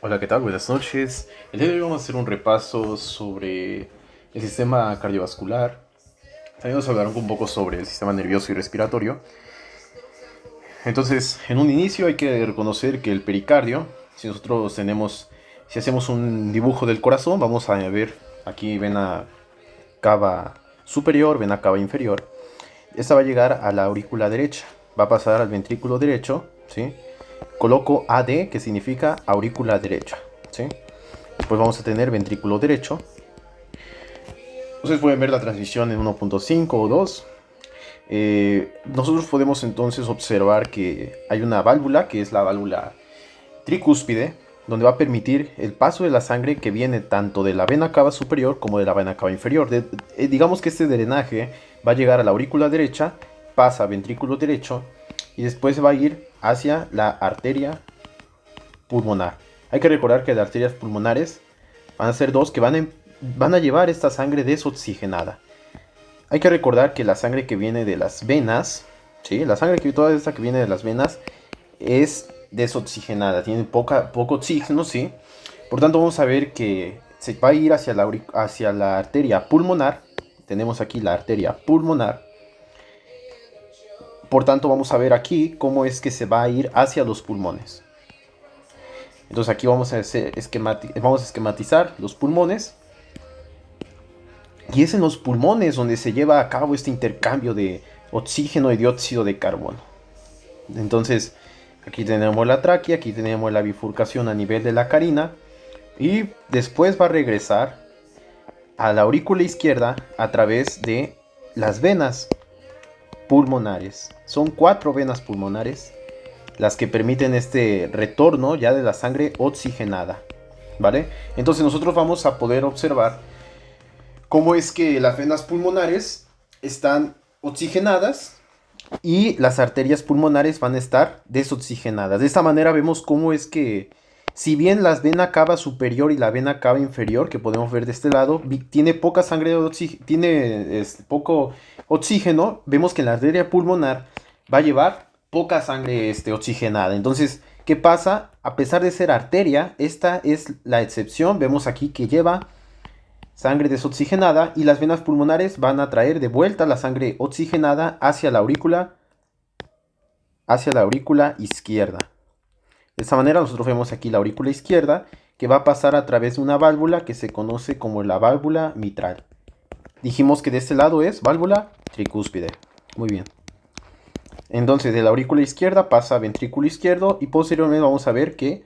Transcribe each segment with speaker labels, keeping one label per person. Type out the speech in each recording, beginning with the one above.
Speaker 1: Hola, ¿qué tal? Buenas noches. El día de hoy vamos a hacer un repaso sobre el sistema cardiovascular. También vamos a hablar un poco sobre el sistema nervioso y respiratorio. Entonces, en un inicio hay que reconocer que el pericardio, si hacemos un dibujo del corazón, vamos a ver aquí vena cava superior, vena cava inferior. Esta va a llegar a la aurícula derecha, va a pasar al ventrículo derecho, ¿sí? Coloco AD, que significa aurícula derecha, ¿sí? Después vamos a tener ventrículo derecho. Ustedes pueden ver la transmisión en 1.5 o 2. Nosotros podemos entonces observar que hay una válvula, que es la válvula tricúspide, donde va a permitir el paso de la sangre que viene tanto de la vena cava superior como de la vena cava inferior. Digamos que este drenaje va a llegar a la aurícula derecha, pasa a ventrículo derecho y después va a ir hacia la arteria pulmonar. Hay que recordar que las arterias pulmonares van a ser dos que van a llevar esta sangre desoxigenada. Hay que recordar que la sangre que viene de las venas, ¿sí? La sangre toda esta que viene de las venas es desoxigenada, tiene poco oxígeno, ¿sí? Por tanto, vamos a ver que se va a ir hacia la arteria pulmonar. Tenemos aquí la arteria pulmonar. Por tanto, vamos a ver aquí cómo es que se va a ir hacia los pulmones. Entonces aquí vamos a esquematizar los pulmones. Y es en los pulmones donde se lleva a cabo este intercambio de oxígeno y dióxido de carbono. Entonces, aquí tenemos la tráquea, aquí tenemos la bifurcación a nivel de la carina. Y después va a regresar a la aurícula izquierda a través de las venas pulmonares. Son 4 venas pulmonares las que permiten este retorno ya de la sangre oxigenada. ¿Vale? Entonces nosotros vamos a poder observar cómo es que las venas pulmonares están oxigenadas y las arterias pulmonares van a estar desoxigenadas. De esta manera vemos cómo es que, si bien la vena cava superior y la vena cava inferior, que podemos ver de este lado, tiene poca sangre, tiene poco oxígeno, vemos que la arteria pulmonar va a llevar poca sangre oxigenada. Entonces, ¿qué pasa? A pesar de ser arteria, esta es la excepción. Vemos aquí que lleva sangre desoxigenada y las venas pulmonares van a traer de vuelta la sangre oxigenada hacia la aurícula izquierda. De esta manera nosotros vemos aquí la aurícula izquierda que va a pasar a través de una válvula que se conoce como la válvula mitral. Dijimos que de este lado es válvula tricúspide. Muy bien. Entonces de la aurícula izquierda pasa a ventrículo izquierdo y posteriormente vamos a ver que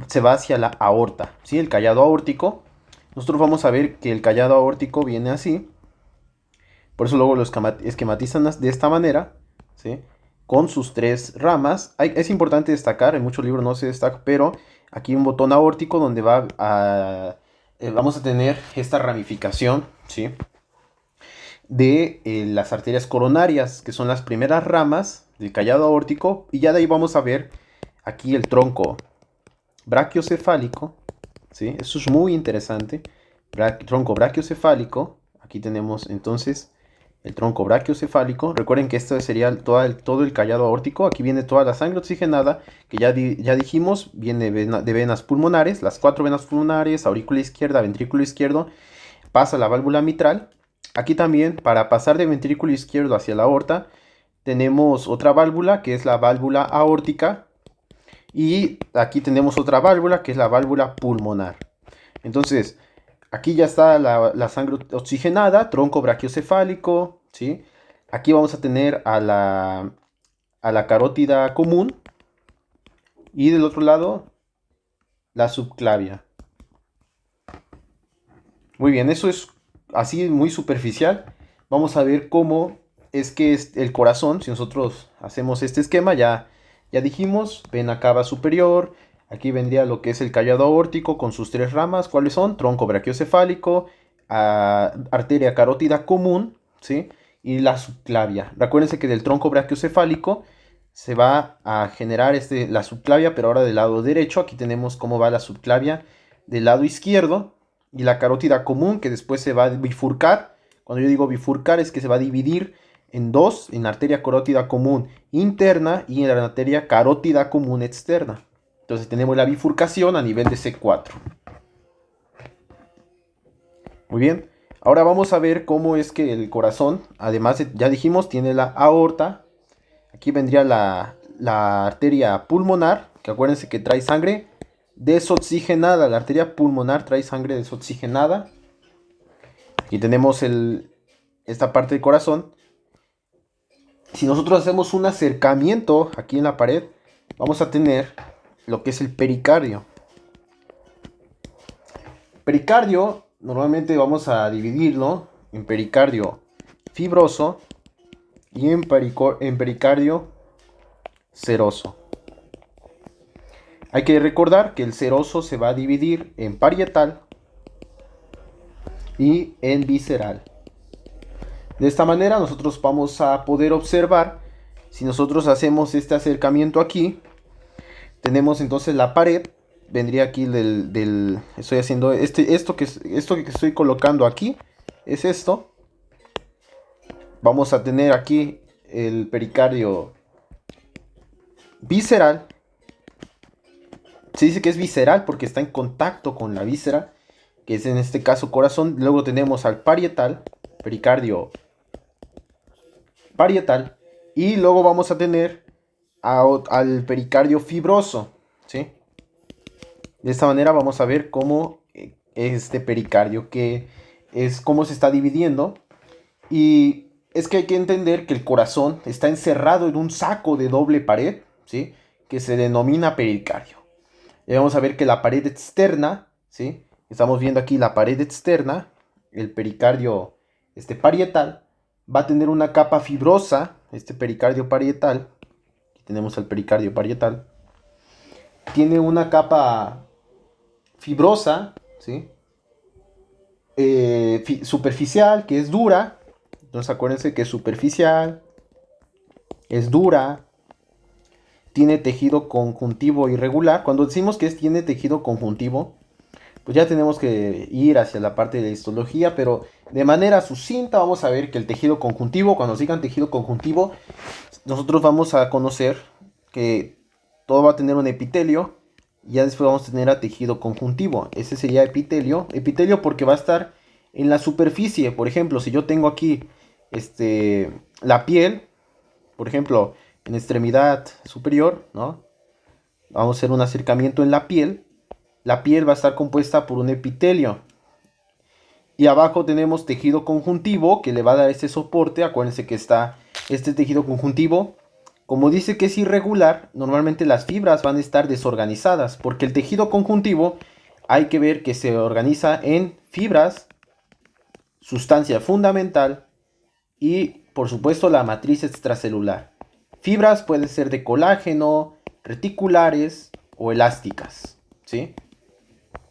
Speaker 1: se va hacia la aorta, ¿sí? El callado aórtico. Nosotros vamos a ver que el callado aórtico viene así. Por eso luego lo esquematizan de esta manera, ¿sí? Con sus 3 ramas. Es importante destacar, en muchos libros no se destaca, pero aquí un botón aórtico donde vamos a tener esta ramificación, ¿sí? De las arterias coronarias, que son las primeras ramas del callado aórtico, y ya de ahí vamos a ver aquí el tronco brachiocefálico, ¿sí? Eso es muy interesante. Tronco brachiocefálico. Aquí tenemos entonces el tronco brachiocefálico. Recuerden que esto sería todo el callado aórtico. Aquí viene toda la sangre oxigenada, que ya dijimos, viene de venas pulmonares, las 4 venas pulmonares, aurícula izquierda, ventrículo izquierdo, pasa la válvula mitral. Aquí también, para pasar de ventrículo izquierdo hacia la aorta, tenemos otra válvula, que es la válvula aórtica, y aquí tenemos otra válvula, que es la válvula pulmonar. Entonces, aquí ya está la sangre oxigenada, tronco brachiocefálico, ¿sí? Aquí vamos a tener a la carótida común y del otro lado la subclavia. Muy bien, eso es así muy superficial. Vamos a ver cómo es que es el corazón. Si nosotros hacemos este esquema, ya dijimos, vena cava superior. Aquí vendría lo que es el callado aórtico con sus 3 ramas. ¿Cuáles son? Tronco brachiocefálico, arteria carótida común, ¿sí? Y la subclavia. Recuérdense que del tronco brachiocefálico se va a generar la subclavia, pero ahora del lado derecho. Aquí tenemos cómo va la subclavia del lado izquierdo. Y la carótida común, que después se va a bifurcar. Cuando yo digo bifurcar es que se va a dividir en dos, en la arteria carótida común interna y en la arteria carótida común externa. Entonces tenemos la bifurcación a nivel de C4. Muy bien. Ahora vamos a ver cómo es que el corazón, además ya dijimos, tiene la aorta. Aquí vendría la arteria pulmonar, que acuérdense que trae sangre desoxigenada. La arteria pulmonar trae sangre desoxigenada. Aquí tenemos esta parte del corazón. Si nosotros hacemos un acercamiento aquí en la pared, vamos a tener lo que es el pericardio. Pericardio, normalmente vamos a dividirlo en pericardio fibroso y en pericardio seroso. Hay que recordar que el seroso se va a dividir en parietal y en visceral. De esta manera nosotros vamos a poder observar, si nosotros hacemos este acercamiento aquí, tenemos entonces la pared, vendría aquí estoy haciendo, esto que estoy colocando aquí, es esto. Vamos a tener aquí el pericardio visceral. Se dice que es visceral porque está en contacto con la víscera, que es en este caso corazón. Luego tenemos al parietal, pericardio parietal, y luego vamos a tener al pericardio fibroso, ¿sí? De esta manera vamos a ver cómo este pericardio, que es cómo se está dividiendo. Y es que hay que entender que el corazón está encerrado en un saco de doble pared, ¿sí? Que se denomina pericardio. Y vamos a ver que la pared externa, ¿sí? Estamos viendo aquí la pared externa, el pericardio parietal, va a tener una capa fibrosa, este pericardio parietal. Aquí tenemos el pericardio parietal. Tiene una capa fibrosa, ¿sí? Superficial, que es dura. Entonces acuérdense que es superficial, es dura, tiene tejido conjuntivo irregular. Cuando decimos que tiene tejido conjuntivo, pues ya tenemos que ir hacia la parte de la histología, pero de manera sucinta vamos a ver que el tejido conjuntivo, cuando sigan tejido conjuntivo, nosotros vamos a conocer que todo va a tener un epitelio, y ya después vamos a tener a tejido conjuntivo. Ese sería epitelio, porque va a estar en la superficie. Por ejemplo, si yo tengo aquí la piel, por ejemplo, en extremidad superior, ¿no? Vamos a hacer un acercamiento en la piel. La piel va a estar compuesta por un epitelio. Y abajo tenemos tejido conjuntivo que le va a dar este soporte. Acuérdense que está este tejido conjuntivo. Como dice que es irregular, normalmente las fibras van a estar desorganizadas. Porque el tejido conjuntivo hay que ver que se organiza en fibras, sustancia fundamental y por supuesto la matriz extracelular. Fibras pueden ser de colágeno, reticulares o elásticas, ¿sí?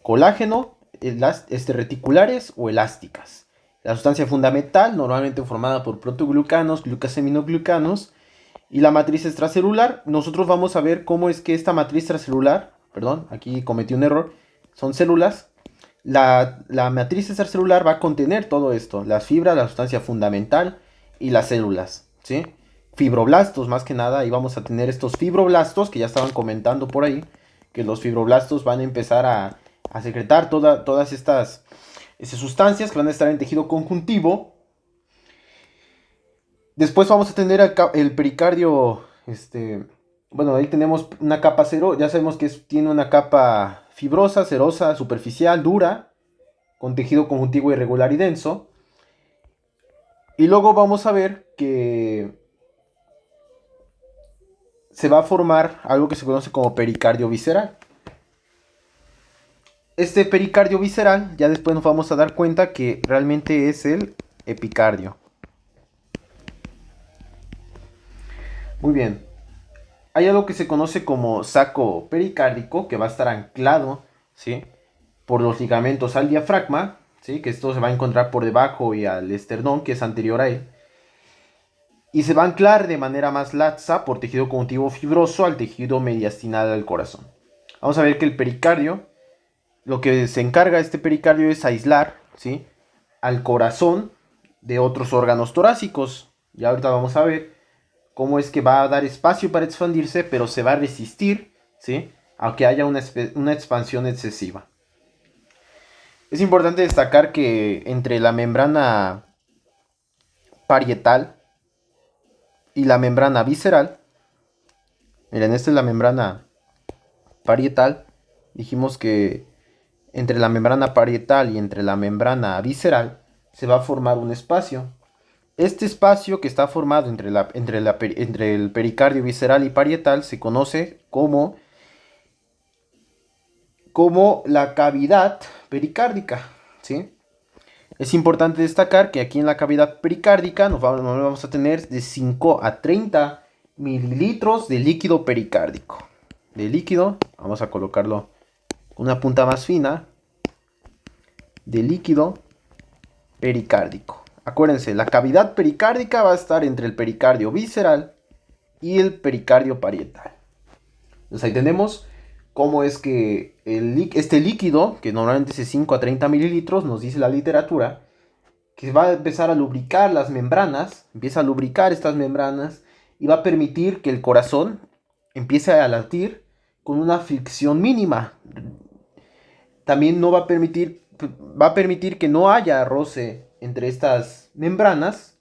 Speaker 1: Colágeno, reticulares o elásticas. La sustancia fundamental, normalmente formada por protoglucanos, glucosaminoglucanos, y la matriz extracelular. Nosotros vamos a ver cómo es que esta matriz extracelular, perdón, aquí cometí un error, son células. La matriz extracelular va a contener todo esto, las fibras, la sustancia fundamental y las células, ¿sí? Fibroblastos más que nada, y vamos a tener estos fibroblastos que ya estaban comentando por ahí, que los fibroblastos van a empezar a secretar todas estas sustancias que van a estar en tejido conjuntivo. Después vamos a tener el pericardio, bueno, ahí tenemos una capa cero, ya sabemos que tiene una capa fibrosa, serosa, superficial, dura, con tejido conjuntivo irregular y denso. Y luego vamos a ver que se va a formar algo que se conoce como pericardio visceral. Este pericardio visceral, ya después nos vamos a dar cuenta que realmente es el epicardio. Muy bien. Hay algo que se conoce como saco pericárdico, que va a estar anclado, ¿sí?, por los ligamentos al diafragma, ¿sí?, que esto se va a encontrar por debajo y al esternón, que es anterior a él. Y se va a anclar de manera más laxa por tejido conjuntivo fibroso al tejido mediastinal del corazón. Vamos a ver que el pericardio, lo que se encarga este pericardio es aislar, ¿sí?, al corazón de otros órganos torácicos. Y ahorita vamos a ver cómo es que va a dar espacio para expandirse, pero se va a resistir, ¿sí?, aunque haya una expansión excesiva. Es importante destacar que entre la membrana parietal y la membrana visceral, miren, esta es la membrana parietal, dijimos que entre la membrana parietal y entre la membrana visceral se va a formar un espacio. Este espacio que está formado entre el pericardio visceral y parietal se conoce como la cavidad pericárdica, ¿sí? Es importante destacar que aquí en la cavidad pericárdica nos vamos a tener de 5 a 30 mililitros de líquido pericárdico. De líquido, vamos a colocarlo con una punta más fina, de líquido pericárdico. Acuérdense, la cavidad pericárdica va a estar entre el pericardio visceral y el pericardio parietal. Entonces ahí tenemos cómo es que este líquido, que normalmente es de 5 a 30 mililitros, nos dice la literatura, que va a empezar a lubricar las membranas, empieza a lubricar estas membranas y va a permitir que el corazón empiece a latir con una fricción mínima. También no va a permitir que no haya roce entre estas membranas.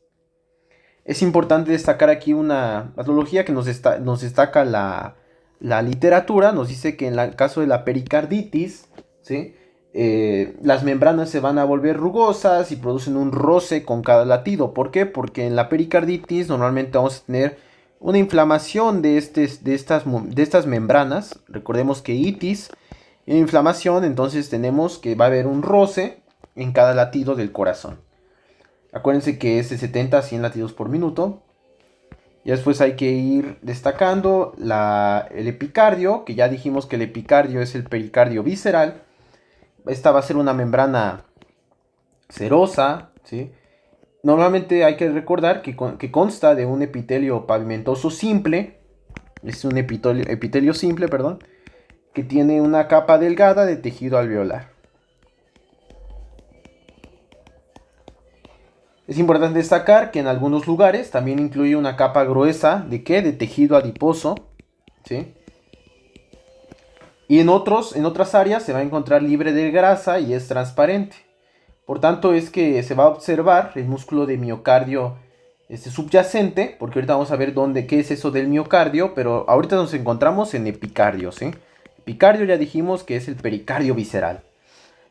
Speaker 1: Es importante destacar aquí una patología que nos destaca la literatura. Nos dice que en el caso de la pericarditis, ¿sí? Las membranas se van a volver rugosas y producen un roce con cada latido. ¿Por qué? Porque en la pericarditis normalmente vamos a tener una inflamación de estas membranas. Recordemos que itis es inflamación, entonces tenemos que va a haber un roce en cada latido del corazón. Acuérdense que es de 70 a 100 latidos por minuto. Y después hay que ir destacando el epicardio, que ya dijimos que el epicardio es el pericardio visceral. Esta va a ser una membrana serosa, ¿sí? Normalmente hay que recordar que consta de un epitelio pavimentoso simple. Es un epitelio simple, perdón, que tiene una capa delgada de tejido alveolar. Es importante destacar que en algunos lugares también incluye una capa gruesa de ¿qué? De tejido adiposo, ¿sí? Y en otras áreas se va a encontrar libre de grasa y es transparente. Por tanto, es que se va a observar el músculo de miocardio subyacente, porque ahorita vamos a ver qué es eso del miocardio, pero ahorita nos encontramos en epicardio, ¿sí? Epicardio ya dijimos que es el pericardio visceral.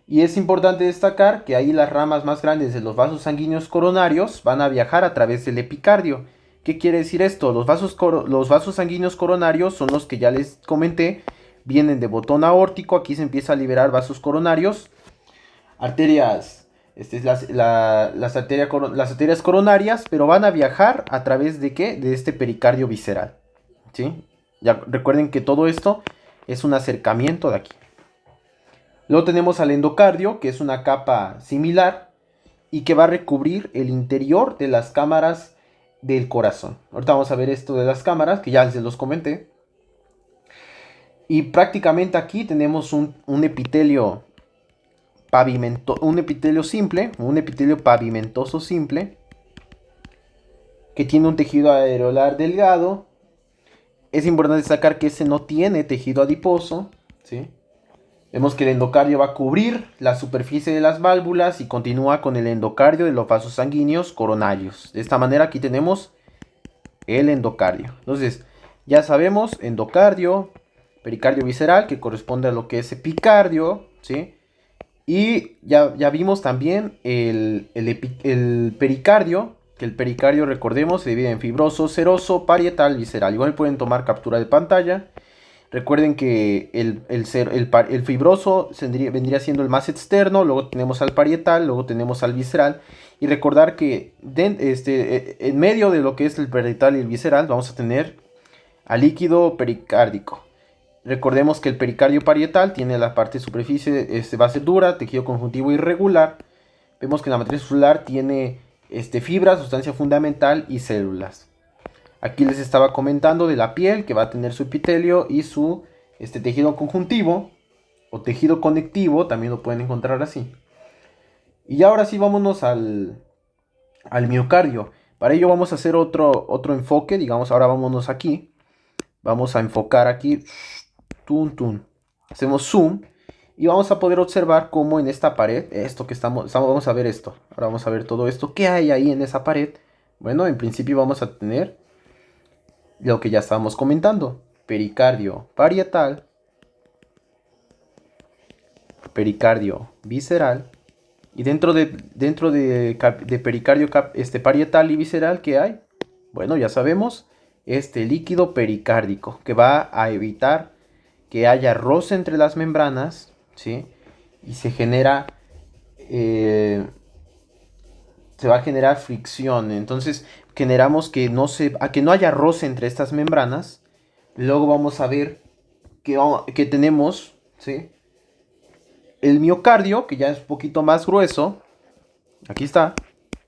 Speaker 1: Y es importante destacar que ahí las ramas más grandes de los vasos sanguíneos coronarios van a viajar a través del epicardio. ¿Qué quiere decir esto? Los vasos sanguíneos coronarios son los que ya les comenté, vienen de botón aórtico, aquí se empieza a liberar vasos coronarios, arterias, las arterias coronarias, pero van a viajar a través de ¿qué? De este pericardio visceral, ¿sí? Ya recuerden que todo esto es un acercamiento de aquí. Luego tenemos al endocardio, que es una capa similar y que va a recubrir el interior de las cámaras del corazón. Ahorita vamos a ver esto de las cámaras, que ya les los comenté. Y prácticamente aquí tenemos un epitelio simple, un epitelio pavimentoso simple, que tiene un tejido alveolar delgado. Es importante destacar que ese no tiene tejido adiposo, ¿sí? Vemos que el endocardio va a cubrir la superficie de las válvulas y continúa con el endocardio de los vasos sanguíneos coronarios. De esta manera aquí tenemos el endocardio. Entonces, ya sabemos, endocardio, pericardio visceral, que corresponde a lo que es epicardio, ¿sí? Y ya vimos también el pericardio, que el pericardio, recordemos, se divide en fibroso, seroso, parietal, visceral. Igual pueden tomar captura de pantalla. Recuerden que el fibroso vendría siendo el más externo, luego tenemos al parietal, luego tenemos al visceral. Y recordar que en medio de lo que es el parietal y el visceral vamos a tener al líquido pericárdico. Recordemos que el pericardio parietal tiene la parte superficie base dura, tejido conjuntivo irregular. Vemos que la matriz celular tiene fibra, sustancia fundamental y células. Aquí les estaba comentando de la piel, que va a tener su epitelio y su tejido conjuntivo o tejido conectivo, también lo pueden encontrar así. Y ahora sí vámonos al miocardio. Para ello vamos a hacer otro enfoque, digamos, ahora vámonos aquí. Vamos a enfocar aquí tun, tun. Hacemos zoom y vamos a poder observar cómo en esta pared, esto que vamos a ver esto. Ahora vamos a ver todo esto. ¿Qué hay ahí en esa pared? Bueno, en principio vamos a tener lo que ya estábamos comentando. Pericardio parietal, pericardio visceral. Y dentro de pericardio parietal y visceral, ¿qué hay? Bueno, ya sabemos, este líquido pericárdico que va a evitar que haya roce entre las membranas, ¿sí? Y se va a generar fricción. Entonces generamos que que no haya roce entre estas membranas. Luego vamos a ver que tenemos, ¿sí? El miocardio, que ya es un poquito más grueso. Aquí está.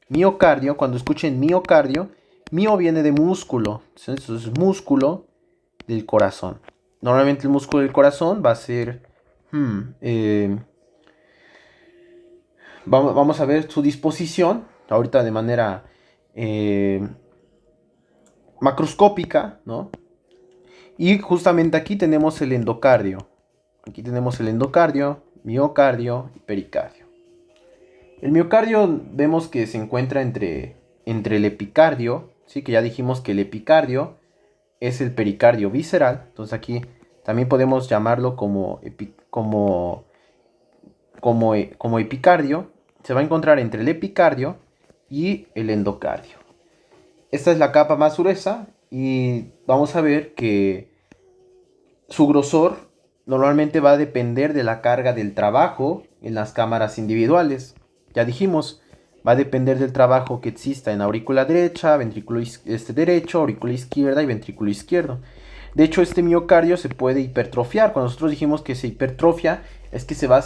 Speaker 1: Miocardio, cuando escuchen miocardio, mio viene de músculo. Eso es músculo del corazón. Normalmente el músculo del corazón va a ser... vamos a ver su disposición. Ahorita de manera macroscópica, ¿no? Y justamente aquí tenemos el endocardio. Aquí tenemos el endocardio, miocardio y pericardio. El miocardio vemos que se encuentra entre el epicardio, ¿sí? Que ya dijimos que el epicardio es el pericardio visceral. Entonces aquí también podemos llamarlo como epicardio. Se va a encontrar entre el epicardio y el endocardio. Esta es la capa más gruesa y vamos a ver que su grosor normalmente va a depender de la carga del trabajo en las cámaras individuales. Ya dijimos, va a depender del trabajo que exista en aurícula derecha, ventrículo derecho, aurícula izquierda y ventrículo izquierdo. De hecho, este miocardio se puede hipertrofiar. Cuando nosotros dijimos que se hipertrofia, es que se va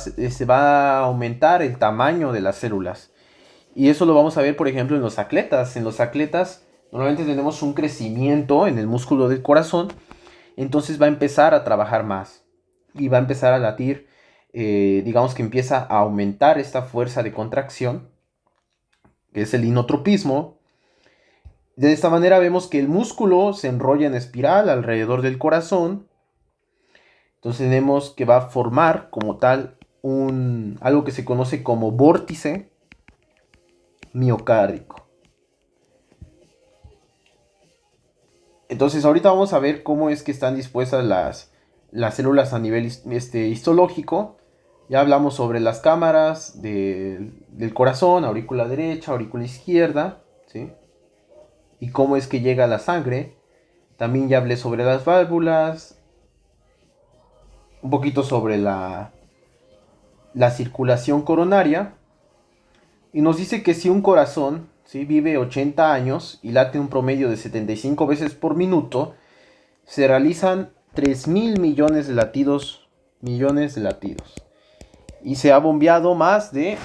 Speaker 1: a aumentar el tamaño de las células. Y eso lo vamos a ver, por ejemplo, en los atletas. En los atletas normalmente tenemos un crecimiento en el músculo del corazón. Entonces va a empezar a trabajar más. Y va a empezar a latir. Digamos que empieza a aumentar esta fuerza de contracción, que es el inotropismo. De esta manera vemos que el músculo se enrolla en espiral alrededor del corazón. Entonces tenemos que va a formar como tal algo que se conoce como vórtice miocárdico. Entonces ahorita vamos a ver cómo es que están dispuestas las células a nivel histológico. Ya hablamos sobre las cámaras del corazón, aurícula derecha, aurícula izquierda, ¿sí? Y cómo es que llega la sangre. También ya hablé sobre las válvulas, un poquito sobre la circulación coronaria. Y nos dice que si un corazón, ¿sí?, vive 80 años y late un promedio de 75 veces por minuto, se realizan 3.000 millones de latidos. Y se ha bombeado más de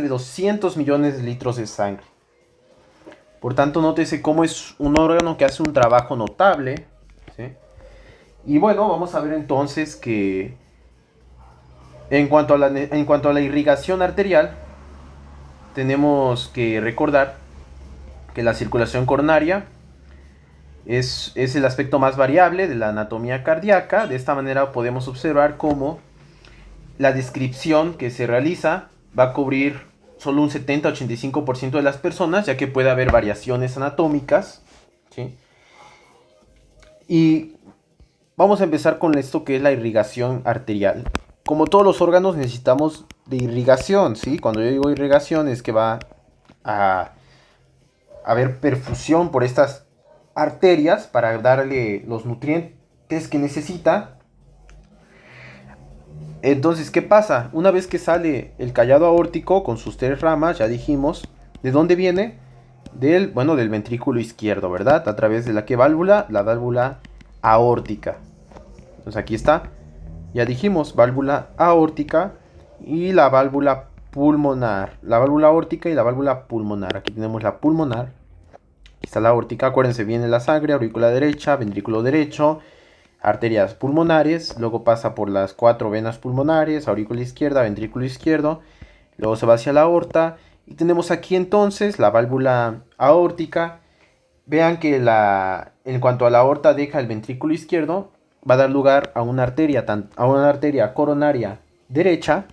Speaker 1: 200 millones de litros de sangre. Por tanto, nótese cómo es un órgano que hace un trabajo notable, ¿sí? Y bueno, vamos a ver entonces que en cuanto a la irrigación arterial, tenemos que recordar que la circulación coronaria es el aspecto más variable de la anatomía cardíaca. De esta manera podemos observar cómo la descripción que se realiza va a cubrir solo un 70-85% de las personas, ya que puede haber variaciones anatómicas, ¿sí? Y vamos a empezar con esto que es la irrigación arterial. Como todos los órganos necesitamos de irrigación, ¿sí? Cuando yo digo irrigación es que va a haber perfusión por estas arterias para darle los nutrientes que necesita. Entonces, ¿qué pasa? Una vez que sale el callado aórtico con sus 3 ramas, ya dijimos, ¿de dónde viene? Del ventrículo izquierdo, ¿verdad? A través de la ¿qué válvula? La válvula aórtica. Entonces aquí está. Ya dijimos, válvula aórtica y la válvula pulmonar. La válvula aórtica y la válvula pulmonar. Aquí tenemos la pulmonar. Aquí está la aórtica. Acuérdense, viene la sangre, aurícula derecha, ventrículo derecho, arterias pulmonares. Luego pasa por las 4 venas pulmonares, aurícula izquierda, ventrículo izquierdo. Luego se va hacia la aorta. Y tenemos aquí entonces la válvula aórtica vean que en cuanto a la aorta deja el ventrículo izquierdo, va a dar lugar a una arteria coronaria derecha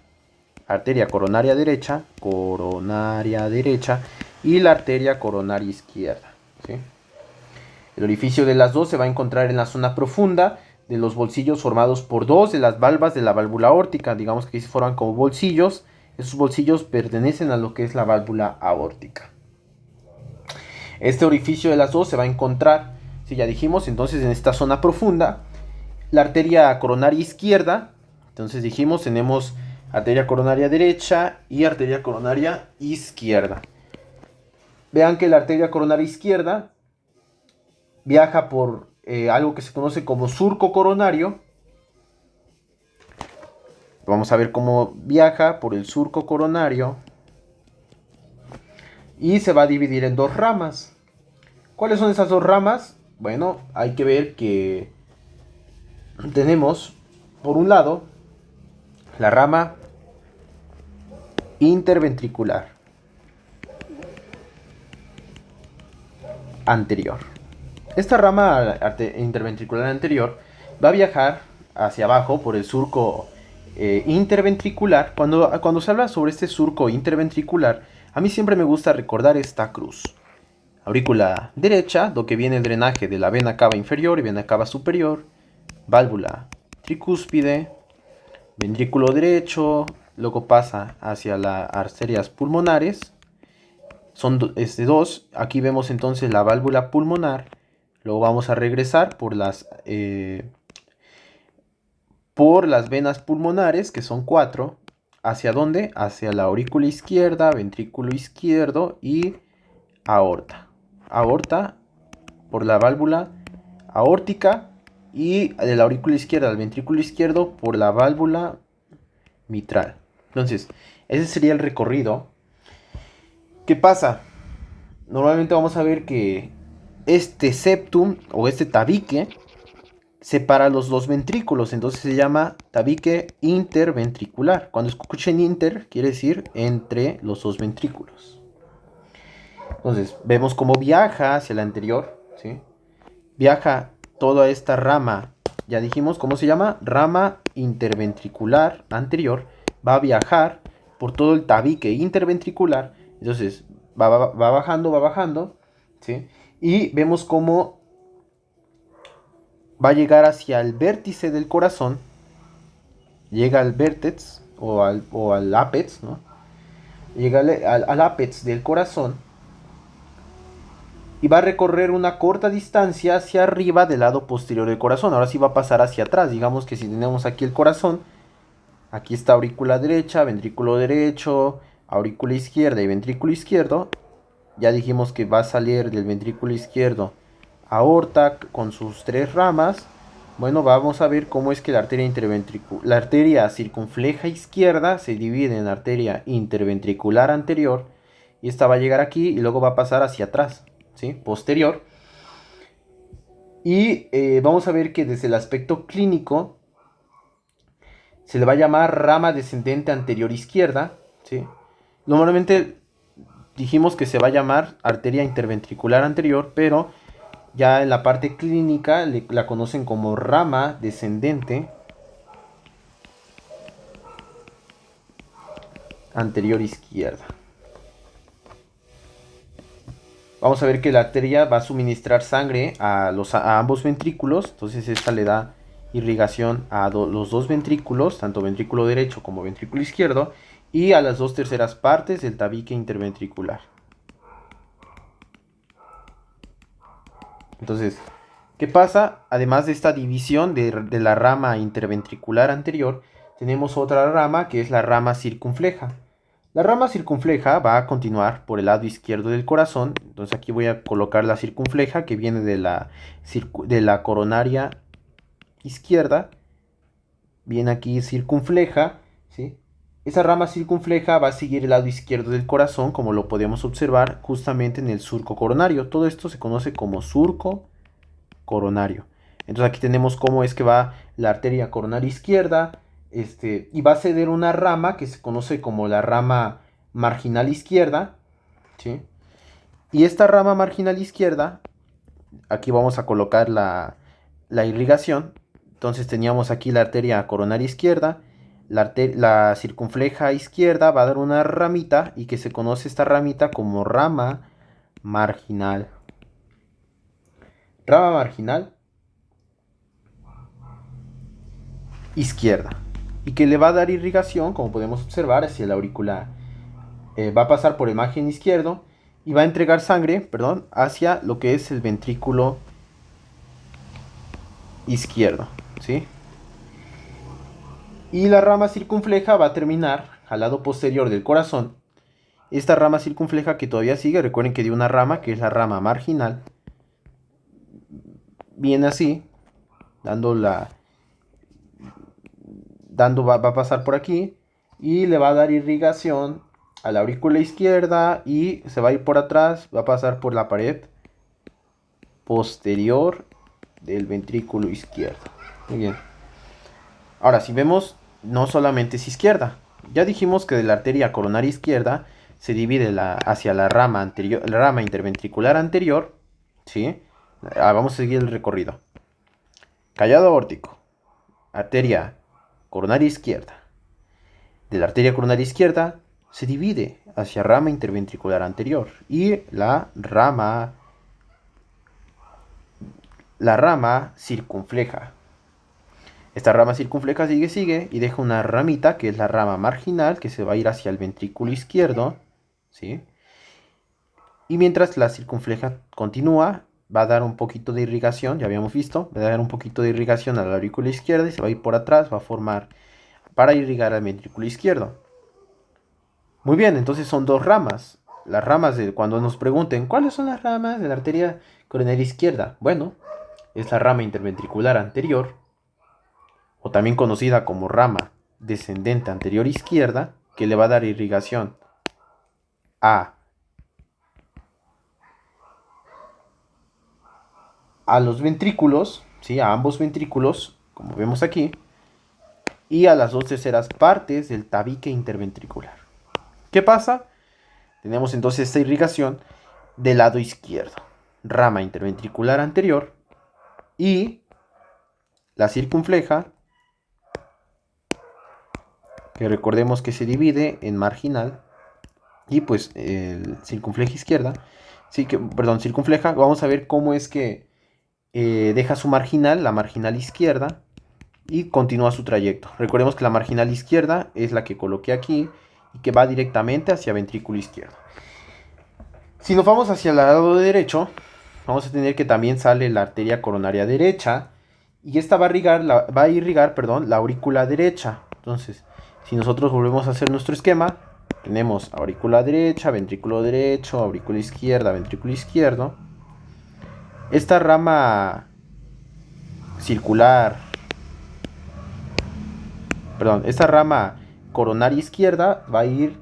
Speaker 1: y la arteria coronaria izquierda. ¿Sí? El orificio de las dos se va a encontrar en la zona profunda de los bolsillos formados por dos de las valvas de la válvula aórtica. Digamos que se forman como bolsillos. Esos bolsillos pertenecen a lo que es la válvula aórtica. Este orificio de las dos se va a encontrar, si ya dijimos, entonces en esta zona profunda, la arteria coronaria izquierda. Entonces dijimos, tenemos arteria coronaria derecha y arteria coronaria izquierda. Vean que la arteria coronaria izquierda viaja por algo que se conoce como surco coronario. Vamos a ver cómo viaja por el surco coronario. Y se va a dividir en dos ramas. ¿Cuáles son esas dos ramas? Bueno, hay que ver que tenemos, por un lado, la rama interventricular anterior. Esta rama interventricular anterior va a viajar hacia abajo por el surco interventricular. Cuando se habla sobre este surco interventricular, a mí siempre me gusta recordar esta cruz. Aurícula derecha, lo que viene el drenaje de la vena cava inferior y vena cava superior. Válvula tricúspide, ventrículo derecho, luego pasa hacia las arterias pulmonares. Son dos. Aquí vemos entonces la válvula pulmonar. Luego vamos a regresar por las venas pulmonares, que son 4. ¿Hacia dónde? Hacia la aurícula izquierda, ventrículo izquierdo y aorta. Aorta por la válvula aórtica y de la aurícula izquierda al ventrículo izquierdo por la válvula mitral. Entonces, ese sería el recorrido. ¿Qué pasa? Normalmente vamos a ver que este septum o este tabique separa los dos ventrículos, entonces se llama tabique interventricular. Cuando escuchen inter, quiere decir entre los dos ventrículos. Entonces, vemos cómo viaja hacia la anterior, ¿sí? Viaja toda esta rama, ya dijimos cómo se llama, rama interventricular anterior, va a viajar por todo el tabique interventricular, entonces va bajando, ¿sí? Y vemos cómo va a llegar hacia el vértice del corazón, llega al vértex o al ápex, ¿no? Llega al ápex del corazón y va a recorrer una corta distancia hacia arriba del lado posterior del corazón. Ahora sí va a pasar hacia atrás. Digamos que si tenemos aquí el corazón, aquí está aurícula derecha, ventrículo derecho, aurícula izquierda y ventrículo izquierdo. Ya dijimos que va a salir del ventrículo izquierdo aorta con sus 3 ramas. Bueno, vamos a ver cómo es que la arteria circunfleja izquierda se divide en arteria interventricular anterior. Y esta va a llegar aquí y luego va a pasar hacia atrás, ¿sí? Posterior. Y vamos a ver que desde el aspecto clínico se le va a llamar rama descendente anterior izquierda, ¿sí? Normalmente dijimos que se va a llamar arteria interventricular anterior, pero ya en la parte clínica la conocen como rama descendente anterior izquierda. Vamos a ver que la arteria va a suministrar sangre a ambos ventrículos. Entonces esta le da irrigación a los dos ventrículos, tanto ventrículo derecho como ventrículo izquierdo, y a las 2/3 partes del tabique interventricular. Entonces, ¿qué pasa? Además de esta división de la rama interventricular anterior, tenemos otra rama que es la rama circunfleja. La rama circunfleja va a continuar por el lado izquierdo del corazón. Entonces aquí voy a colocar la circunfleja que viene de la coronaria izquierda. Viene aquí circunfleja, ¿sí? Esa rama circunfleja va a seguir el lado izquierdo del corazón, como lo podemos observar justamente en el surco coronario. Todo esto se conoce como surco coronario. Entonces aquí tenemos cómo es que va la arteria coronaria izquierda, y va a ceder una rama que se conoce como la rama marginal izquierda, ¿sí? Y esta rama marginal izquierda aquí vamos a colocar la irrigación. Entonces teníamos aquí la arteria coronaria izquierda, la circunfleja izquierda va a dar una ramita y que se conoce esta ramita como rama marginal. Rama marginal izquierda. Y que le va a dar irrigación, como podemos observar, hacia la aurícula. Va a pasar por el margen izquierdo y va a entregar sangre, perdón, hacia lo que es el ventrículo izquierdo, ¿sí? Y la rama circunfleja va a terminar al lado posterior del corazón. Esta rama circunfleja que todavía sigue, recuerden que dio una rama que es la rama marginal. Viene así, va a pasar por aquí y le va a dar irrigación a la aurícula izquierda y se va a ir por atrás, va a pasar por la pared posterior del ventrículo izquierdo. Muy bien. Ahora, si vemos, no solamente es izquierda. Ya dijimos que de la arteria coronaria izquierda se divide hacia la rama anterior, la rama interventricular anterior, ¿sí? Vamos a seguir el recorrido. Callado aórtico, arteria coronaria izquierda. De la arteria coronaria izquierda se divide hacia rama interventricular anterior y la rama circunfleja. Esta rama circunfleja sigue y deja una ramita que es la rama marginal que se va a ir hacia el ventrículo izquierdo, ¿sí? Y mientras la circunfleja continúa, va a dar un poquito de irrigación, ya habíamos visto, va a dar un poquito de irrigación a la aurícula izquierda y se va a ir por atrás, va a formar para irrigar al ventrículo izquierdo. Muy bien, entonces son dos ramas. Las ramas de cuando nos pregunten, ¿cuáles son las ramas de la arteria coronaria izquierda? Bueno, es la rama interventricular anterior, o también conocida como rama descendente anterior izquierda, que le va a dar irrigación a los ventrículos, ¿sí? A ambos ventrículos, como vemos aquí, y a las 2/3 partes del tabique interventricular. ¿Qué pasa? Tenemos entonces esta irrigación del lado izquierdo, rama interventricular anterior y la circunfleja, que recordemos que se divide en marginal y pues el circunfleja izquierda, circunfleja, vamos a ver cómo es que deja su marginal, la marginal izquierda, y continúa su trayecto. Recordemos que la marginal izquierda es la que coloqué aquí y que va directamente hacia ventrículo izquierdo. Si nos vamos hacia el lado derecho, vamos a tener que también sale la arteria coronaria derecha y esta va a irrigar la aurícula derecha. Entonces, si nosotros volvemos a hacer nuestro esquema, tenemos aurícula derecha, ventrículo derecho, aurícula izquierda, ventrículo izquierdo. Esta rama esta rama coronaria izquierda va a ir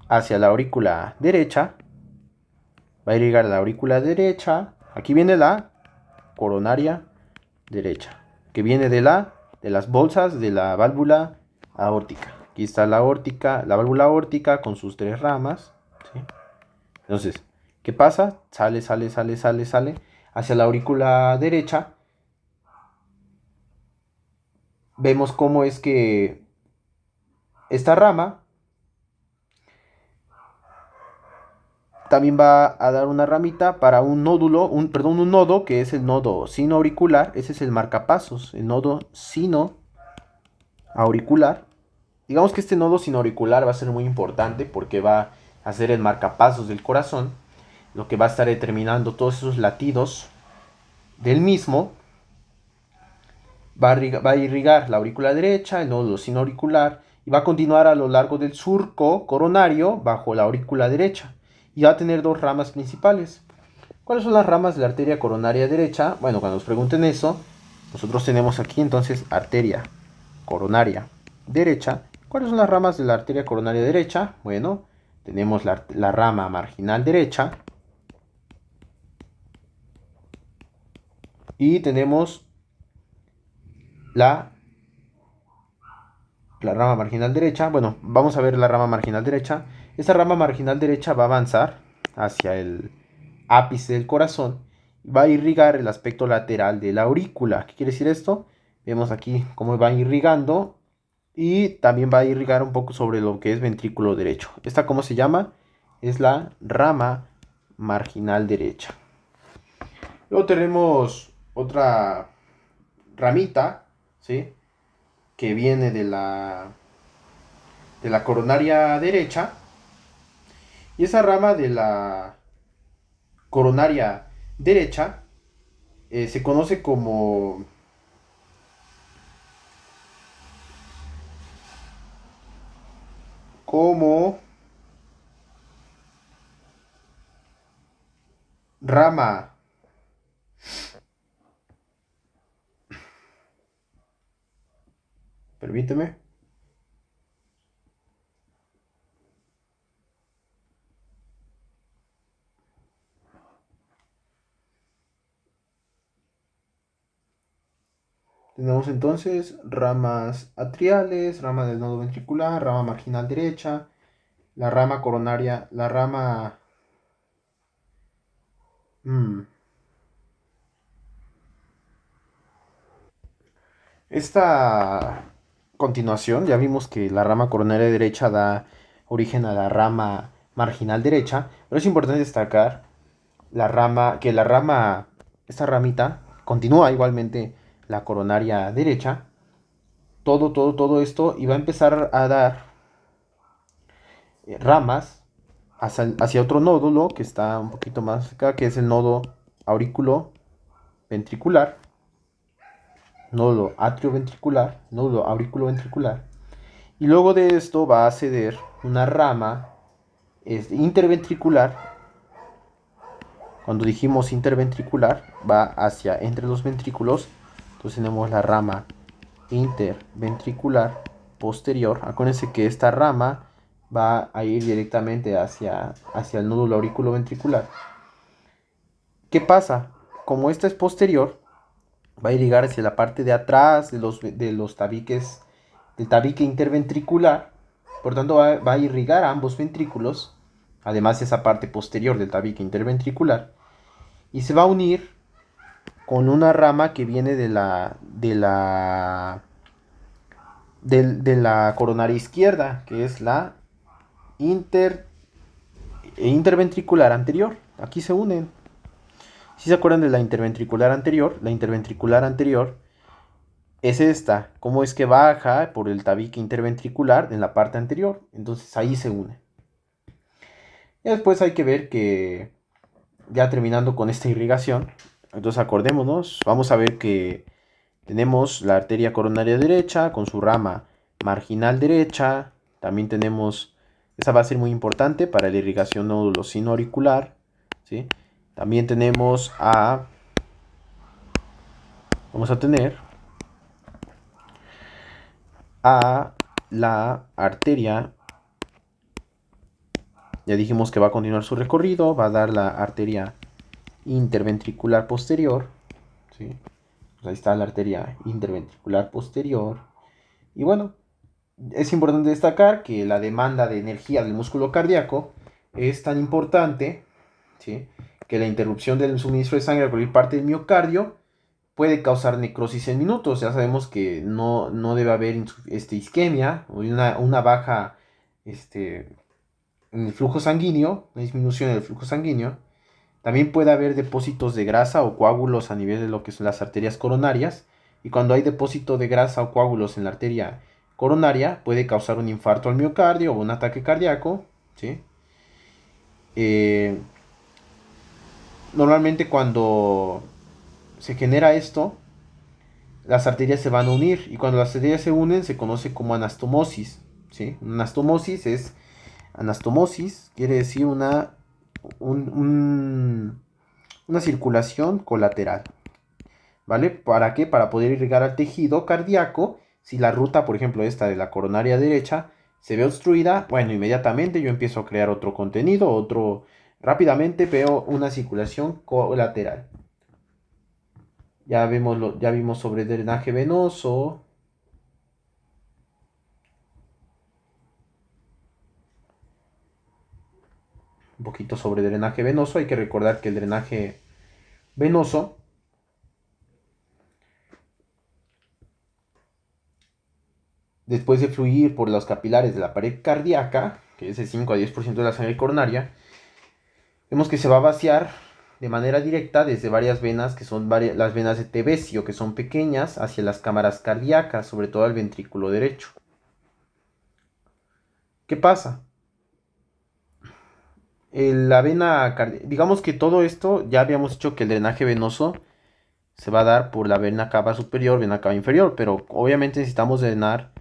Speaker 1: hacia la aurícula derecha, va a irrigar la aurícula derecha. Aquí viene la coronaria derecha, que viene de las bolsas de la válvula aórtica. Aquí está la válvula aórtica con sus 3 ramas, ¿sí? Entonces, ¿qué pasa? Sale hacia la aurícula derecha. Vemos cómo es que esta rama también va a dar una ramita para un nodo que es el nodo sinoauricular. Ese es el marcapasos, el nodo sinoauricular. Digamos que este nodo sinoauricular va a ser muy importante porque va a ser el marcapasos del corazón, lo que va a estar determinando todos esos latidos del mismo. Va a irrigar la aurícula derecha, el nodo sinoauricular, y va a continuar a lo largo del surco coronario bajo la aurícula derecha. Y va a tener 2 ramas principales. ¿Cuáles son las ramas de la arteria coronaria derecha? Bueno, cuando nos pregunten eso, nosotros tenemos aquí entonces arteria coronaria derecha. ¿Cuáles son las ramas de la arteria coronaria derecha? Bueno, tenemos la rama marginal derecha. Y tenemos la rama marginal derecha. Bueno, vamos a ver la rama marginal derecha. Esta rama marginal derecha va a avanzar hacia el ápice del corazón Va a irrigar el aspecto lateral de la aurícula. ¿Qué quiere decir esto? Vemos aquí cómo va irrigando y también va a irrigar un poco sobre lo que es ventrículo derecho. ¿Esta cómo se llama? Es la rama marginal derecha. Luego tenemos otra ramita, ¿sí? Que viene de la coronaria derecha. Y esa rama de la coronaria derecha se conoce como rama, permíteme, tenemos entonces ramas atriales, rama del nodo ventricular, rama marginal derecha, la rama coronaria, la rama... Esta continuación, ya vimos que la rama coronaria derecha da origen a la rama marginal derecha, pero es importante destacar esta ramita, continúa igualmente la coronaria derecha, todo esto, y va a empezar a dar ramas hacia otro nódulo que está un poquito más acá, que es el nodo aurículo ventricular, nódulo atrioventricular, nódulo auriculoventricular, y luego de esto va a ceder una rama interventricular. Cuando dijimos interventricular, va hacia entre los ventrículos. Entonces tenemos la rama interventricular posterior. Acuérdense que esta rama va a ir directamente hacia el nódulo auriculoventricular. ¿Qué pasa? Como esta es posterior, va a irrigar hacia la parte de atrás de los tabiques, del tabique interventricular. Por tanto, va a irrigar a ambos ventrículos, además esa parte posterior del tabique interventricular, y se va a unir con una rama que viene de la coronaria izquierda, que es la interventricular anterior. Aquí se unen. Si se acuerdan de la interventricular anterior es esta. Cómo es que baja por el tabique interventricular en la parte anterior. Entonces ahí se une. Y después hay que ver que, ya terminando con esta irrigación, entonces acordémonos, vamos a ver que tenemos la arteria coronaria derecha con su rama marginal derecha. También tenemos, esa va a ser muy importante para la irrigación nódulo sino auricular, ¿sí? También vamos a tener a la arteria, ya dijimos que va a continuar su recorrido, va a dar la arteria interventricular posterior, ¿sí? Pues ahí está la arteria interventricular posterior. Y bueno, es importante destacar que la demanda de energía del músculo cardíaco es tan importante, ¿sí?, que la interrupción del suministro de sangre al cubrir parte del miocardio puede causar necrosis en minutos. Ya sabemos que no debe haber isquemia o una baja en el flujo sanguíneo, una disminución en el flujo sanguíneo. También puede haber depósitos de grasa o coágulos a nivel de lo que son las arterias coronarias. Y cuando hay depósito de grasa o coágulos en la arteria coronaria, puede causar un infarto al miocardio o un ataque cardíaco, ¿sí? Normalmente cuando se genera esto, las arterias se van a unir. Y cuando las arterias se unen, se conoce como anastomosis, ¿sí? Anastomosis quiere decir una circulación colateral. ¿Vale? ¿Para qué? Para poder irrigar al tejido cardíaco. Si la ruta, por ejemplo, esta de la coronaria derecha, se ve obstruida, bueno, inmediatamente yo empiezo a crear otro contenido, rápidamente veo una circulación colateral. Ya vimos sobre drenaje venoso. Un poquito sobre drenaje venoso. Hay que recordar que el drenaje venoso después de fluir por los capilares de la pared cardíaca, que es el 5 a 10% de la sangre coronaria, vemos que se va a vaciar de manera directa desde varias venas, que son las venas de Tevesio, que son pequeñas, hacia las cámaras cardíacas, sobre todo al ventrículo derecho. ¿Qué pasa? La vena cardíaca, digamos que todo esto, ya habíamos dicho que el drenaje venoso se va a dar por la vena cava superior, vena cava inferior, pero obviamente necesitamos drenar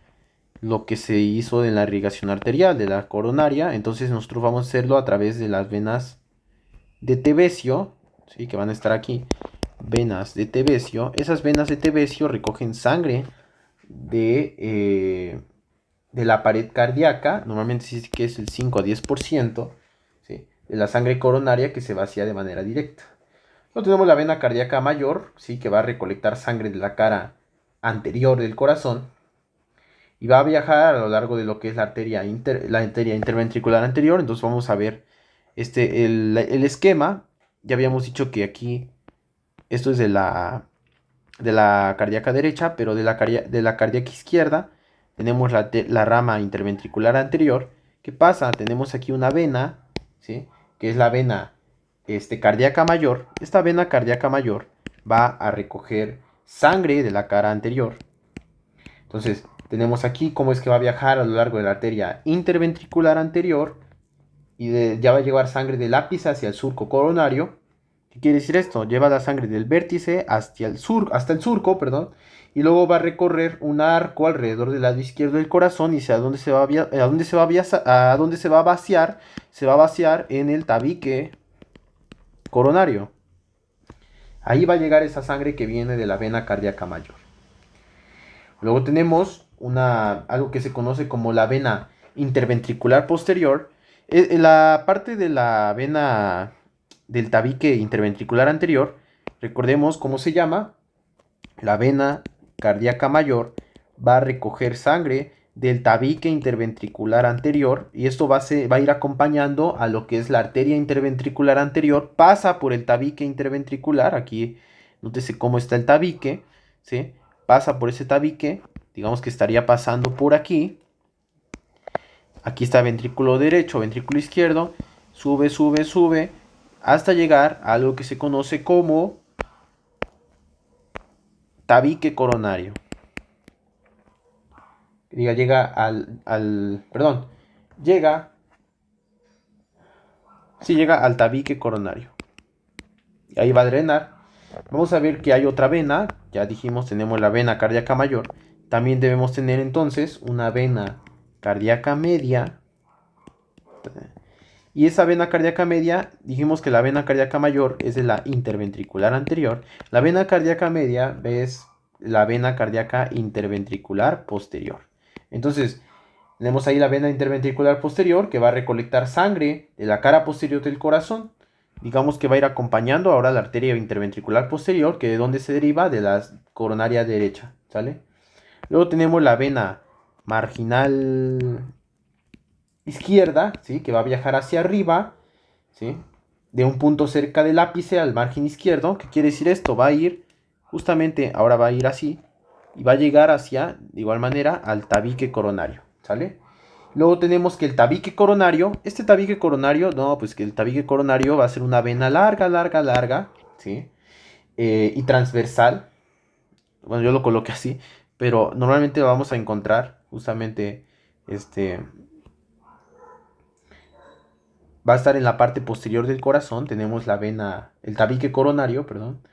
Speaker 1: lo que se hizo en la irrigación arterial de la coronaria, entonces nosotros vamos a hacerlo a través de las venas de Tevesio, ¿sí? Que van a estar aquí, venas de Tevesio. Esas venas de Tevesio recogen sangre de la pared cardíaca, normalmente sí que es el 5 a 10%, ¿sí? De la sangre coronaria que se vacía de manera directa. Luego tenemos la vena cardíaca mayor, ¿sí? Que va a recolectar sangre de la cara anterior del corazón y va a viajar a lo largo de lo que es la arteria interventricular anterior. Entonces vamos a ver el esquema. Ya habíamos dicho que aquí esto es de la cardíaca derecha, pero de la cardíaca izquierda tenemos la rama interventricular anterior. ¿Qué pasa? Tenemos aquí una vena, ¿sí? Que es la vena cardíaca mayor. Esta vena cardíaca mayor va a recoger sangre de la cara anterior. Entonces, tenemos aquí cómo es que va a viajar a lo largo de la arteria interventricular anterior y ya va a llevar sangre del ápice hacia el surco coronario. ¿Qué quiere decir esto? Lleva la sangre del vértice hasta el surco, perdón, y luego va a recorrer un arco alrededor del lado izquierdo del corazón y a dónde se va a vaciar, se va a vaciar en el tabique coronario. Ahí va a llegar esa sangre que viene de la vena cardíaca mayor. Luego tenemos algo que se conoce como la vena interventricular posterior. La parte de la vena del tabique interventricular anterior, recordemos cómo se llama, la vena cardíaca mayor, va a recoger sangre del tabique interventricular anterior y esto va a ir acompañando a lo que es la arteria interventricular anterior, pasa por el tabique interventricular, aquí nótese cómo está el tabique, ¿sí? Pasa por ese tabique, digamos que estaría pasando por aquí. Aquí está ventrículo derecho, ventrículo izquierdo, sube, hasta llegar a algo que se conoce como tabique coronario. Llega al tabique coronario. Y ahí va a drenar. Vamos a ver que hay otra vena, ya dijimos, tenemos la vena cardíaca mayor. También debemos tener entonces una vena cardíaca media. Y esa vena cardíaca media, dijimos que la vena cardíaca mayor es de la interventricular anterior. La vena cardíaca media es la vena cardíaca interventricular posterior. Entonces, tenemos ahí la vena interventricular posterior que va a recolectar sangre de la cara posterior del corazón. Digamos que va a ir acompañando ahora la arteria interventricular posterior, que de donde se deriva de la coronaria derecha, ¿sale? Luego tenemos la vena marginal izquierda, ¿sí? Que va a viajar hacia arriba, ¿sí? De un punto cerca del ápice al margen izquierdo. ¿Qué quiere decir esto? Va a ir justamente, ahora va a ir así, y va a llegar hacia, de igual manera, al tabique coronario, ¿sale? Luego tenemos que el tabique coronario, pues que el tabique coronario va a ser una vena larga, ¿sí? Y transversal. Bueno, yo lo coloqué así, pero normalmente vamos a encontrar justamente, va a estar en la parte posterior del corazón, tenemos el tabique coronario, perdón,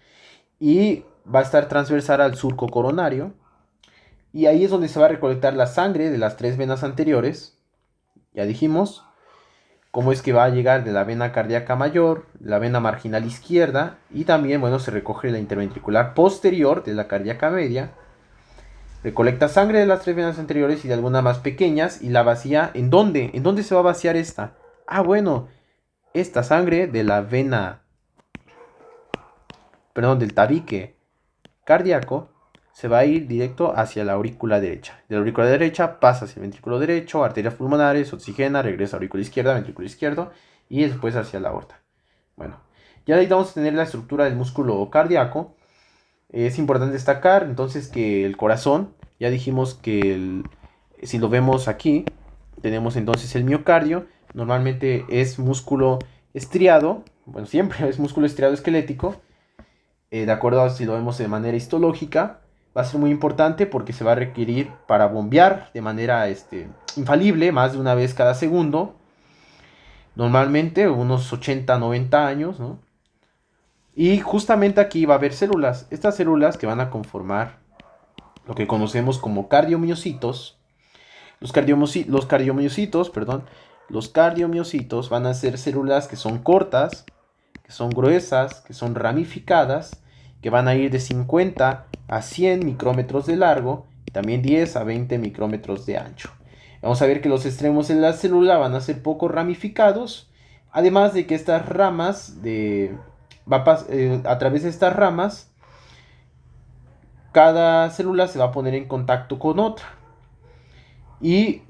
Speaker 1: y va a estar transversal al surco coronario, y ahí es donde se va a recolectar la sangre de las tres venas anteriores. Ya dijimos cómo es que va a llegar de la vena cardíaca mayor, la vena marginal izquierda, y también, bueno, se recoge la interventricular posterior de la cardíaca media, recolecta sangre de las tres venas anteriores y de algunas más pequeñas, y la vacía. ¿En dónde? ¿En dónde se va a vaciar esta? Ah, bueno, esta sangre de la vena, perdón, del tabique cardíaco, se va a ir directo hacia la aurícula derecha. De la aurícula derecha pasa hacia el ventrículo derecho, arterias pulmonares, oxigena, regresa a la aurícula izquierda, ventrículo izquierdo y después hacia la aorta. Bueno, Ya ahí vamos a tener la estructura del músculo cardíaco. Es importante destacar entonces que el corazón, ya dijimos que si lo vemos aquí, tenemos entonces el miocardio. Normalmente es músculo estriado, bueno, siempre es músculo estriado esquelético, de acuerdo a si lo vemos de manera histológica. Va a ser muy importante porque se va a requerir para bombear de manera infalible más de una vez cada segundo. Normalmente unos 80-90 años, ¿no? Y justamente aquí va a haber células. Estas células que van a conformar lo que conocemos como cardiomiocitos. Los cardiomiocitos, perdón. Los cardiomiocitos van a ser células que son cortas, que son gruesas, que son ramificadas, que van a ir de 50 a 100 micrómetros de largo y también 10 a 20 micrómetros de ancho. Vamos a ver que los extremos de la célula van a ser poco ramificados, además de que estas ramas a través de estas ramas, cada célula se va a poner en contacto con otra. Y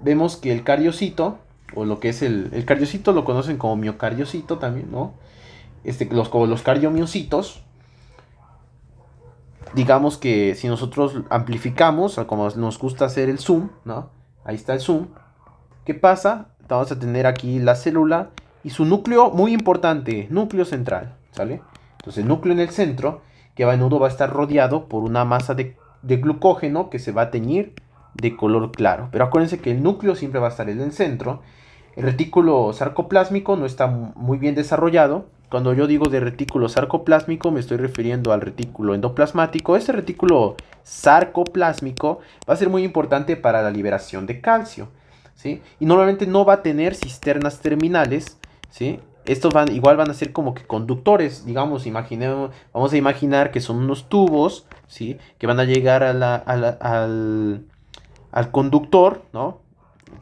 Speaker 1: vemos que el cardiocito, o lo que es el cardiocito, lo conocen como miocardiocito también, ¿no? Como los cardiomiocitos, digamos que si nosotros amplificamos, como nos gusta hacer el zoom, ¿no? Ahí está el zoom. ¿Qué pasa? Vamos a tener aquí la célula y su núcleo, muy importante, núcleo central, ¿sale? Entonces el núcleo en el centro, que va a menudo va a estar rodeado por una masa de glucógeno que se va a teñir de color claro. Pero acuérdense que el núcleo siempre va a estar en el centro. El retículo sarcoplásmico no está muy bien desarrollado. Cuando yo digo de retículo sarcoplásmico me estoy refiriendo al retículo endoplasmático. Este retículo sarcoplásmico va a ser muy importante para la liberación de calcio, ¿sí? Y normalmente no va a tener cisternas terminales, ¿sí? Estos igual van a ser como que conductores, digamos, vamos a imaginar que son unos tubos, ¿sí? Que van a llegar al conductor, ¿no?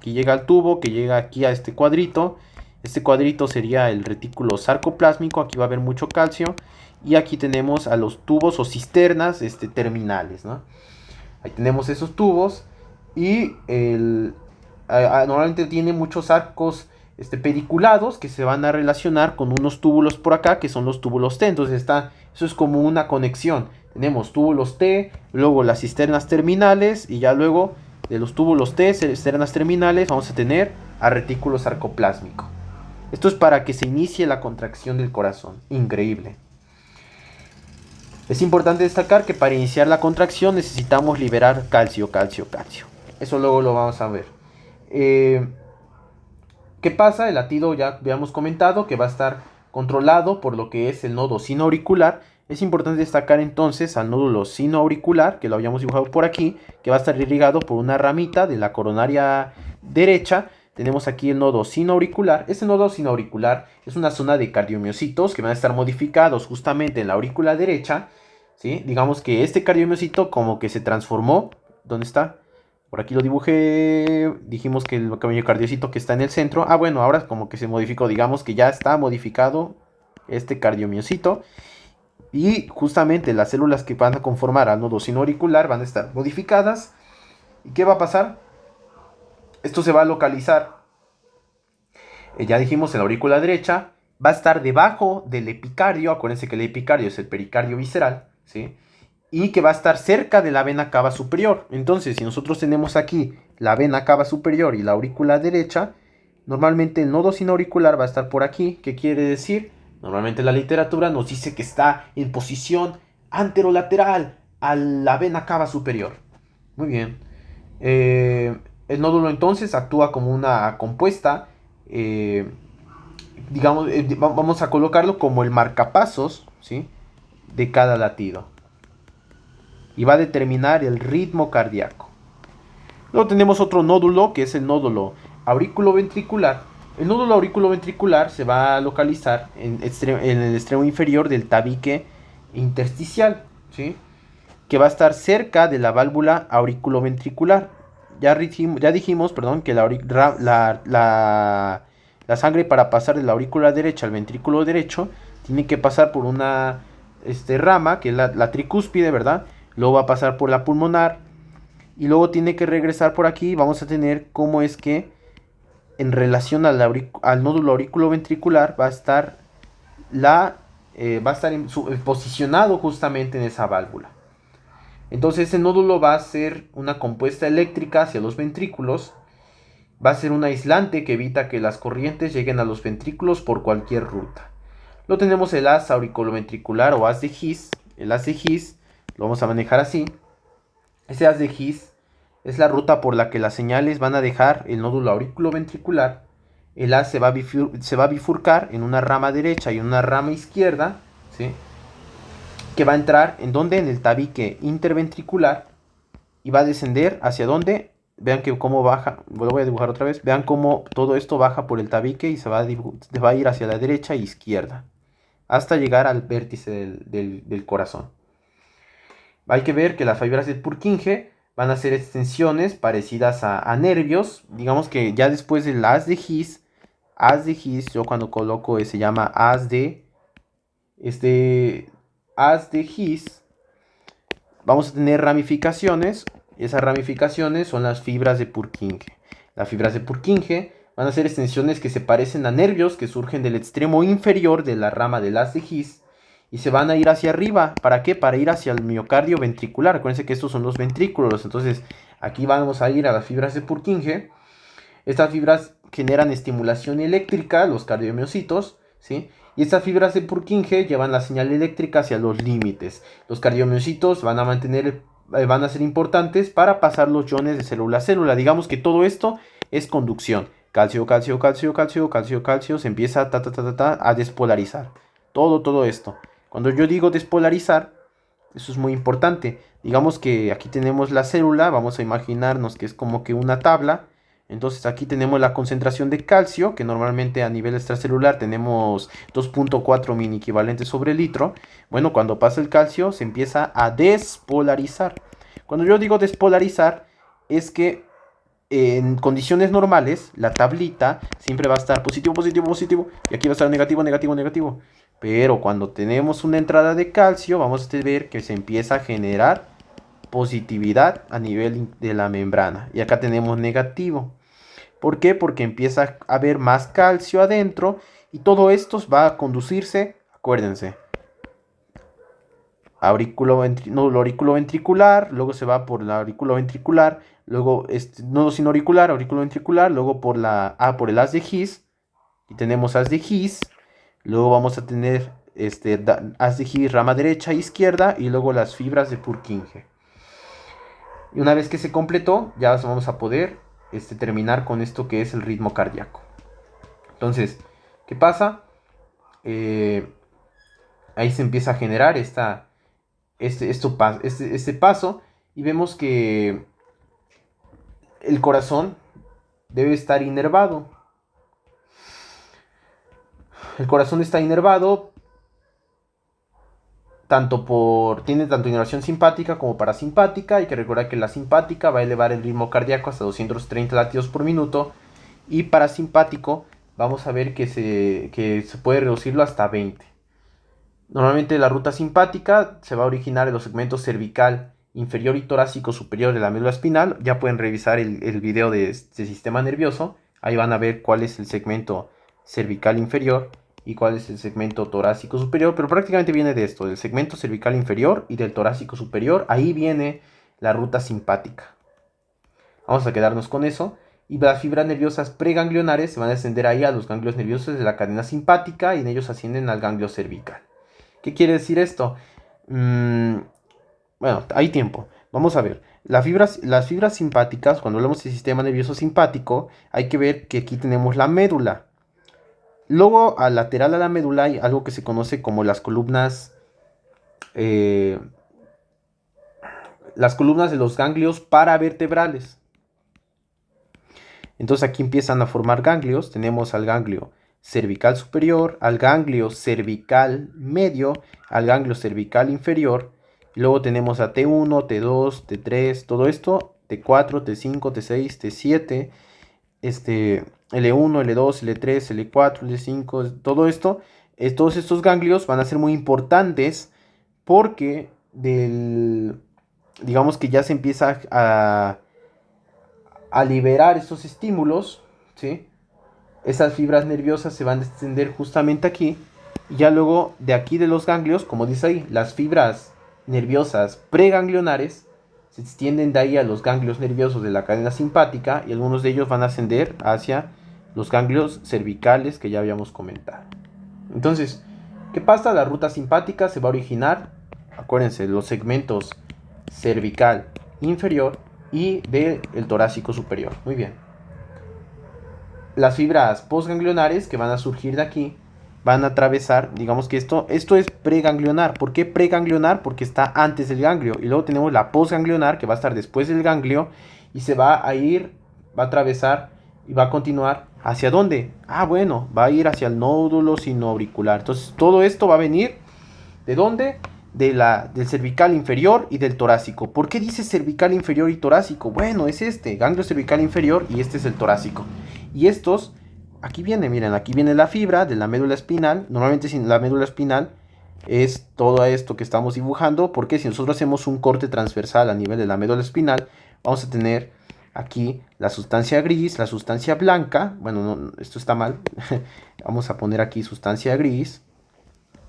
Speaker 1: Que llega al tubo, que llega aquí a este cuadrito. Este cuadrito sería el retículo sarcoplásmico. Aquí va a haber mucho calcio. Y aquí tenemos a los tubos o cisternas terminales, ¿no? Ahí tenemos esos tubos. Y normalmente tiene muchos arcos pediculados que se van a relacionar con unos túbulos por acá, que son los túbulos T. Entonces eso es como una conexión. Tenemos túbulos T, luego las cisternas terminales y ya luego de los túbulos T, cisternas terminales, vamos a tener a retículo sarcoplásmico. Esto es para que se inicie la contracción del corazón. Increíble. Es importante destacar que para iniciar la contracción necesitamos liberar calcio. Eso luego lo vamos a ver. ¿Qué pasa? El latido ya habíamos comentado que va a estar controlado por lo que es el nodo sinoauricular. Es importante destacar entonces al nódulo sinoauricular, que lo habíamos dibujado por aquí, que va a estar irrigado por una ramita de la coronaria derecha. Tenemos aquí el nodo sinoauricular. Este nodo sinoauricular es una zona de cardiomiocitos que van a estar modificados justamente en la aurícula derecha, ¿sí? Digamos que este cardiomiocito como que se transformó. ¿Dónde está? Por aquí lo dibujé. Dijimos que el miocardiocito que está en el centro. Ah, bueno, ahora como que se modificó. Digamos que ya está modificado este cardiomiocito. Y justamente las células que van a conformar al nodo sinoauricular van a estar modificadas. ¿Y qué va a pasar? Esto se va a localizar. Ya dijimos en la aurícula derecha. Va a estar debajo del epicardio. Acuérdense que el epicardio es el pericardio visceral, ¿sí? Y que va a estar cerca de la vena cava superior. Entonces, si nosotros tenemos aquí la vena cava superior y la aurícula derecha, normalmente el nodo sinoauricular va a estar por aquí. ¿Qué quiere decir? Normalmente la literatura nos dice que está en posición anterolateral a la vena cava superior. Muy bien. El nódulo entonces actúa como una compuesta. Digamos, vamos a colocarlo como el marcapasos, ¿sí? De cada latido. Y va a determinar el ritmo cardíaco. Luego tenemos otro nódulo, que es el nódulo auriculoventricular. El nódulo auriculoventricular se va a localizar en el extremo inferior del tabique intersticial, ¿sí? Que va a estar cerca de la válvula auriculoventricular. Ya dijimos, que la sangre, para pasar de la aurícula derecha al ventrículo derecho, tiene que pasar por una rama, que es la tricúspide, ¿verdad? Luego va a pasar por la pulmonar y luego tiene que regresar por aquí. Vamos a tener cómo es que en relación al nódulo auriculoventricular va a estar va a estar posicionado justamente en esa válvula. Entonces ese nódulo va a ser una compuesta eléctrica hacia los ventrículos, va a ser un aislante que evita que las corrientes lleguen a los ventrículos por cualquier ruta. Lo tenemos el haz auriculoventricular o haz de His. El haz de His lo vamos a manejar así. Ese haz de His es la ruta por la que las señales van a dejar el nódulo auriculoventricular. El haz se va a bifurcar en una rama derecha y en una rama izquierda, ¿sí? Que va a entrar en donde, en el tabique interventricular, y va a descender hacia donde. Vean que cómo baja, lo voy a dibujar otra vez. Vean cómo todo esto baja por el tabique y se va a ir hacia la derecha e izquierda, hasta llegar al vértice del corazón. Hay que ver que las fibras de Purkinje van a ser extensiones parecidas a nervios. Digamos que ya después del haz de His, yo cuando coloco se llama haz de His, vamos a tener ramificaciones. Esas ramificaciones son las fibras de Purkinje. Las fibras de Purkinje van a ser extensiones que se parecen a nervios que surgen del extremo inferior de la rama del haz de His y se van a ir hacia arriba. ¿Para qué? Para ir hacia el miocardio ventricular. Acuérdense que estos son los ventrículos. Entonces aquí vamos a ir a las fibras de Purkinje. Estas fibras generan estimulación eléctrica, los cardiomiocitos, ¿sí? Y estas fibras de Purkinje llevan la señal eléctrica hacia los límites. Los cardiomiocitos van a ser importantes para pasar los iones de célula a célula. Digamos que todo esto es conducción. Calcio, calcio, calcio, calcio, calcio, calcio. Se empieza a despolarizar. Todo esto. Cuando yo digo despolarizar, eso es muy importante. Digamos que aquí tenemos la célula. Vamos a imaginarnos que es como que una tabla. Entonces aquí tenemos la concentración de calcio, que normalmente a nivel extracelular tenemos 2.4 mini equivalentes sobre litro. Bueno, cuando pasa el calcio se empieza a despolarizar. Cuando yo digo despolarizar, es que en condiciones normales la tablita siempre va a estar positivo, positivo, positivo, y aquí va a estar negativo, negativo, negativo. Pero cuando tenemos una entrada de calcio, vamos a ver que se empieza a generar positividad a nivel de la membrana. Y acá tenemos negativo. ¿Por qué? Porque empieza a haber más calcio adentro y todo esto va a conducirse, acuérdense, nódulo auriculoventricular, luego se va por la auriculoventricular, luego nodo sinoauricular, auriculoventricular, luego por el haz de His, y tenemos haz de His, luego vamos a tener haz de His rama derecha e izquierda, y luego las fibras de Purkinje. Y una vez que se completó, ya vamos a poder terminar con esto que es el ritmo cardíaco. Entonces, ¿qué pasa? Ahí se empieza a generar este paso y vemos que el corazón debe estar inervado. El corazón está inervado tiene tanto inervación simpática como parasimpática. Hay que recordar que la simpática va a elevar el ritmo cardíaco hasta 230 latidos por minuto, y parasimpático vamos a ver que se puede reducirlo hasta 20. Normalmente la ruta simpática se va a originar en los segmentos cervical inferior y torácico superior de la médula espinal. Ya pueden revisar el video de este sistema nervioso. Ahí van a ver cuál es el segmento cervical inferior y cuál es el segmento torácico superior, pero prácticamente viene de esto, del segmento cervical inferior y del torácico superior. Ahí viene la ruta simpática. Vamos a quedarnos con eso. Y las fibras nerviosas preganglionares se van a descender ahí a los ganglios nerviosos de la cadena simpática y en ellos ascienden al ganglio cervical. ¿Qué quiere decir esto? Bueno, hay tiempo. Vamos a ver. Las fibras simpáticas, cuando hablamos del sistema nervioso simpático, hay que ver que aquí tenemos la médula. Luego, al lateral a la médula hay algo que se conoce como las columnas de los ganglios paravertebrales. Entonces aquí empiezan a formar ganglios. Tenemos al ganglio cervical superior, al ganglio cervical medio, al ganglio cervical inferior. Luego tenemos a T1, T2, T3, todo esto, T4, T5, T6, T7, L1, L2, L3, L4, L5, todo esto. Todos estos ganglios van a ser muy importantes porque digamos que ya se empieza a liberar estos estímulos, ¿sí? Esas fibras nerviosas se van a extender justamente aquí Y ya luego de aquí de los ganglios, como dice ahí, las fibras nerviosas preganglionares se extienden de ahí a los ganglios nerviosos de la cadena simpática y algunos de ellos van a ascender hacia los ganglios cervicales que ya habíamos comentado. Entonces, ¿qué pasa? La ruta simpática se va a originar, acuérdense, los segmentos cervical inferior y del torácico superior. Muy bien. Las fibras postganglionares que van a surgir de aquí van a atravesar, digamos que esto es preganglionar. ¿Por qué preganglionar? Porque está antes del ganglio. Y luego tenemos la postganglionar que va a estar después del ganglio y se va a ir, va a atravesar y va a continuar. ¿Hacia dónde? Ah, bueno, va a ir hacia el nódulo sinoauricular. Entonces, todo esto va a venir, ¿de dónde? Del cervical inferior y del torácico. ¿Por qué dice cervical inferior y torácico? Bueno, es este, ganglio cervical inferior y este es el torácico. Y estos, aquí viene, miren, aquí viene la fibra de la médula espinal. Normalmente sin la médula espinal es todo esto que estamos dibujando, porque si nosotros hacemos un corte transversal a nivel de la médula espinal, vamos a tener aquí la sustancia gris, la sustancia blanca. Bueno, no, esto está mal. Vamos a poner aquí sustancia gris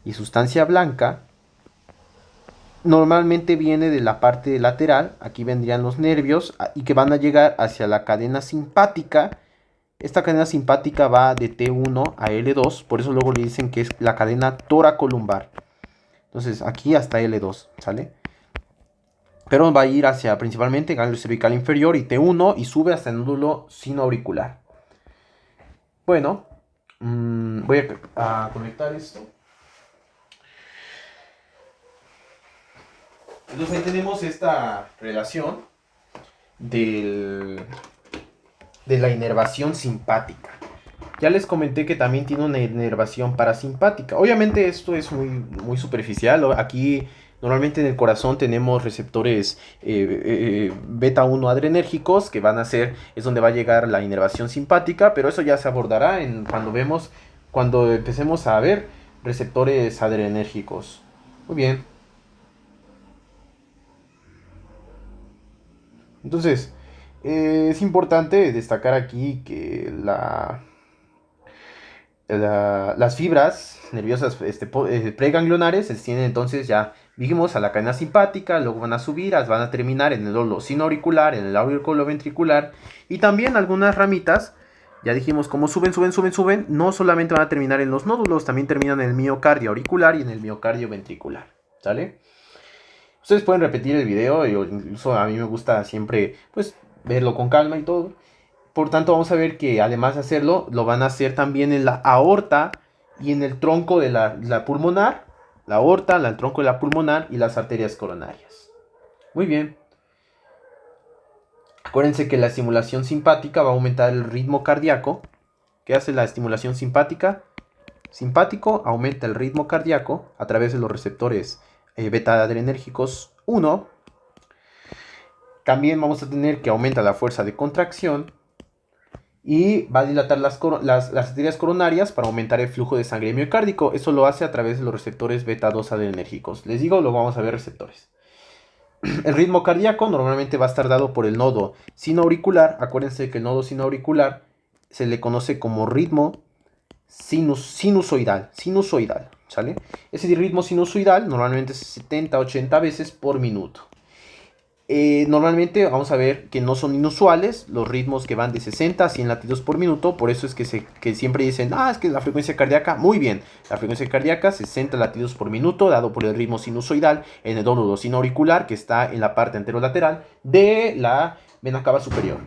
Speaker 1: y sustancia blanca. Normalmente viene de la parte lateral, aquí vendrían los nervios y que van a llegar hacia la cadena simpática. Esta cadena simpática va de T1 a L2, por eso luego le dicen que es la cadena toracolumbar. Entonces aquí hasta L2, ¿sale? Pero va a ir hacia principalmente ganglio cervical inferior y T1 y sube hasta el nódulo sinoauricular. Bueno, voy a conectar esto. Entonces ahí tenemos esta relación de la inervación simpática. Ya les comenté que también tiene una inervación parasimpática. Obviamente esto es muy superficial. Aquí normalmente en el corazón tenemos receptores beta 1 adrenérgicos que van a ser, es donde va a llegar la inervación simpática, pero eso ya se abordará cuando empecemos a ver receptores adrenérgicos. Muy bien. Entonces, es importante destacar aquí que las fibras nerviosas preganglionares se extienden entonces ya, dijimos, a la cadena simpática, luego van a subir, van a terminar en el lóbulo sinoauricular, en el auriculo ventricular y también algunas ramitas, ya dijimos, como suben, no solamente van a terminar en los nódulos, también terminan en el miocardio auricular y en el miocardio ventricular, ¿sale? Ustedes pueden repetir el video, incluso a mí me gusta siempre pues verlo con calma y todo. Por tanto, vamos a ver que además de hacerlo, lo van a hacer también en la aorta y en el tronco de la pulmonar. La aorta, el tronco de la pulmonar y las arterias coronarias. Muy bien. Acuérdense que la estimulación simpática va a aumentar el ritmo cardíaco. ¿Qué hace la estimulación simpática? Simpático aumenta el ritmo cardíaco a través de los receptores beta adrenérgicos 1. También vamos a tener que aumenta la fuerza de contracción y va a dilatar las arterias coronarias para aumentar el flujo de sangre miocárdico. Eso lo hace a través de los receptores beta 2 adrenérgicos. Les digo, luego vamos a ver receptores. El ritmo cardíaco normalmente va a estar dado por el nodo sinoauricular. Acuérdense que el nodo sinoauricular se le conoce como ritmo sinusoidal, ¿sale? Ese ritmo sinusoidal normalmente es 70-80 veces por minuto. Normalmente vamos a ver que no son inusuales los ritmos que van de 60 a 100 latidos por minuto. Por eso es que siempre dicen, es que la frecuencia cardíaca, muy bien, la frecuencia cardíaca 60 latidos por minuto dado por el ritmo sinusoidal en el nódulo sinoauricular que está en la parte anterolateral de la vena cava superior.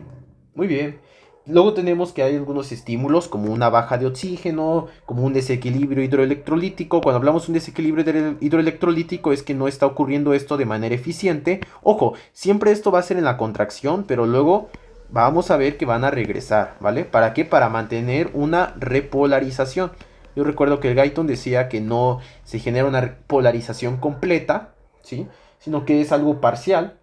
Speaker 1: Muy bien. Luego tenemos que hay algunos estímulos como una baja de oxígeno, como un desequilibrio hidroelectrolítico. Cuando hablamos de un desequilibrio hidroelectrolítico es que no está ocurriendo esto de manera eficiente. Ojo, siempre esto va a ser en la contracción, pero luego vamos a ver que van a regresar, ¿vale? ¿Para qué? Para mantener una repolarización. Yo recuerdo que el Guyton decía que no se genera una polarización completa, ¿sí? Sino que es algo parcial.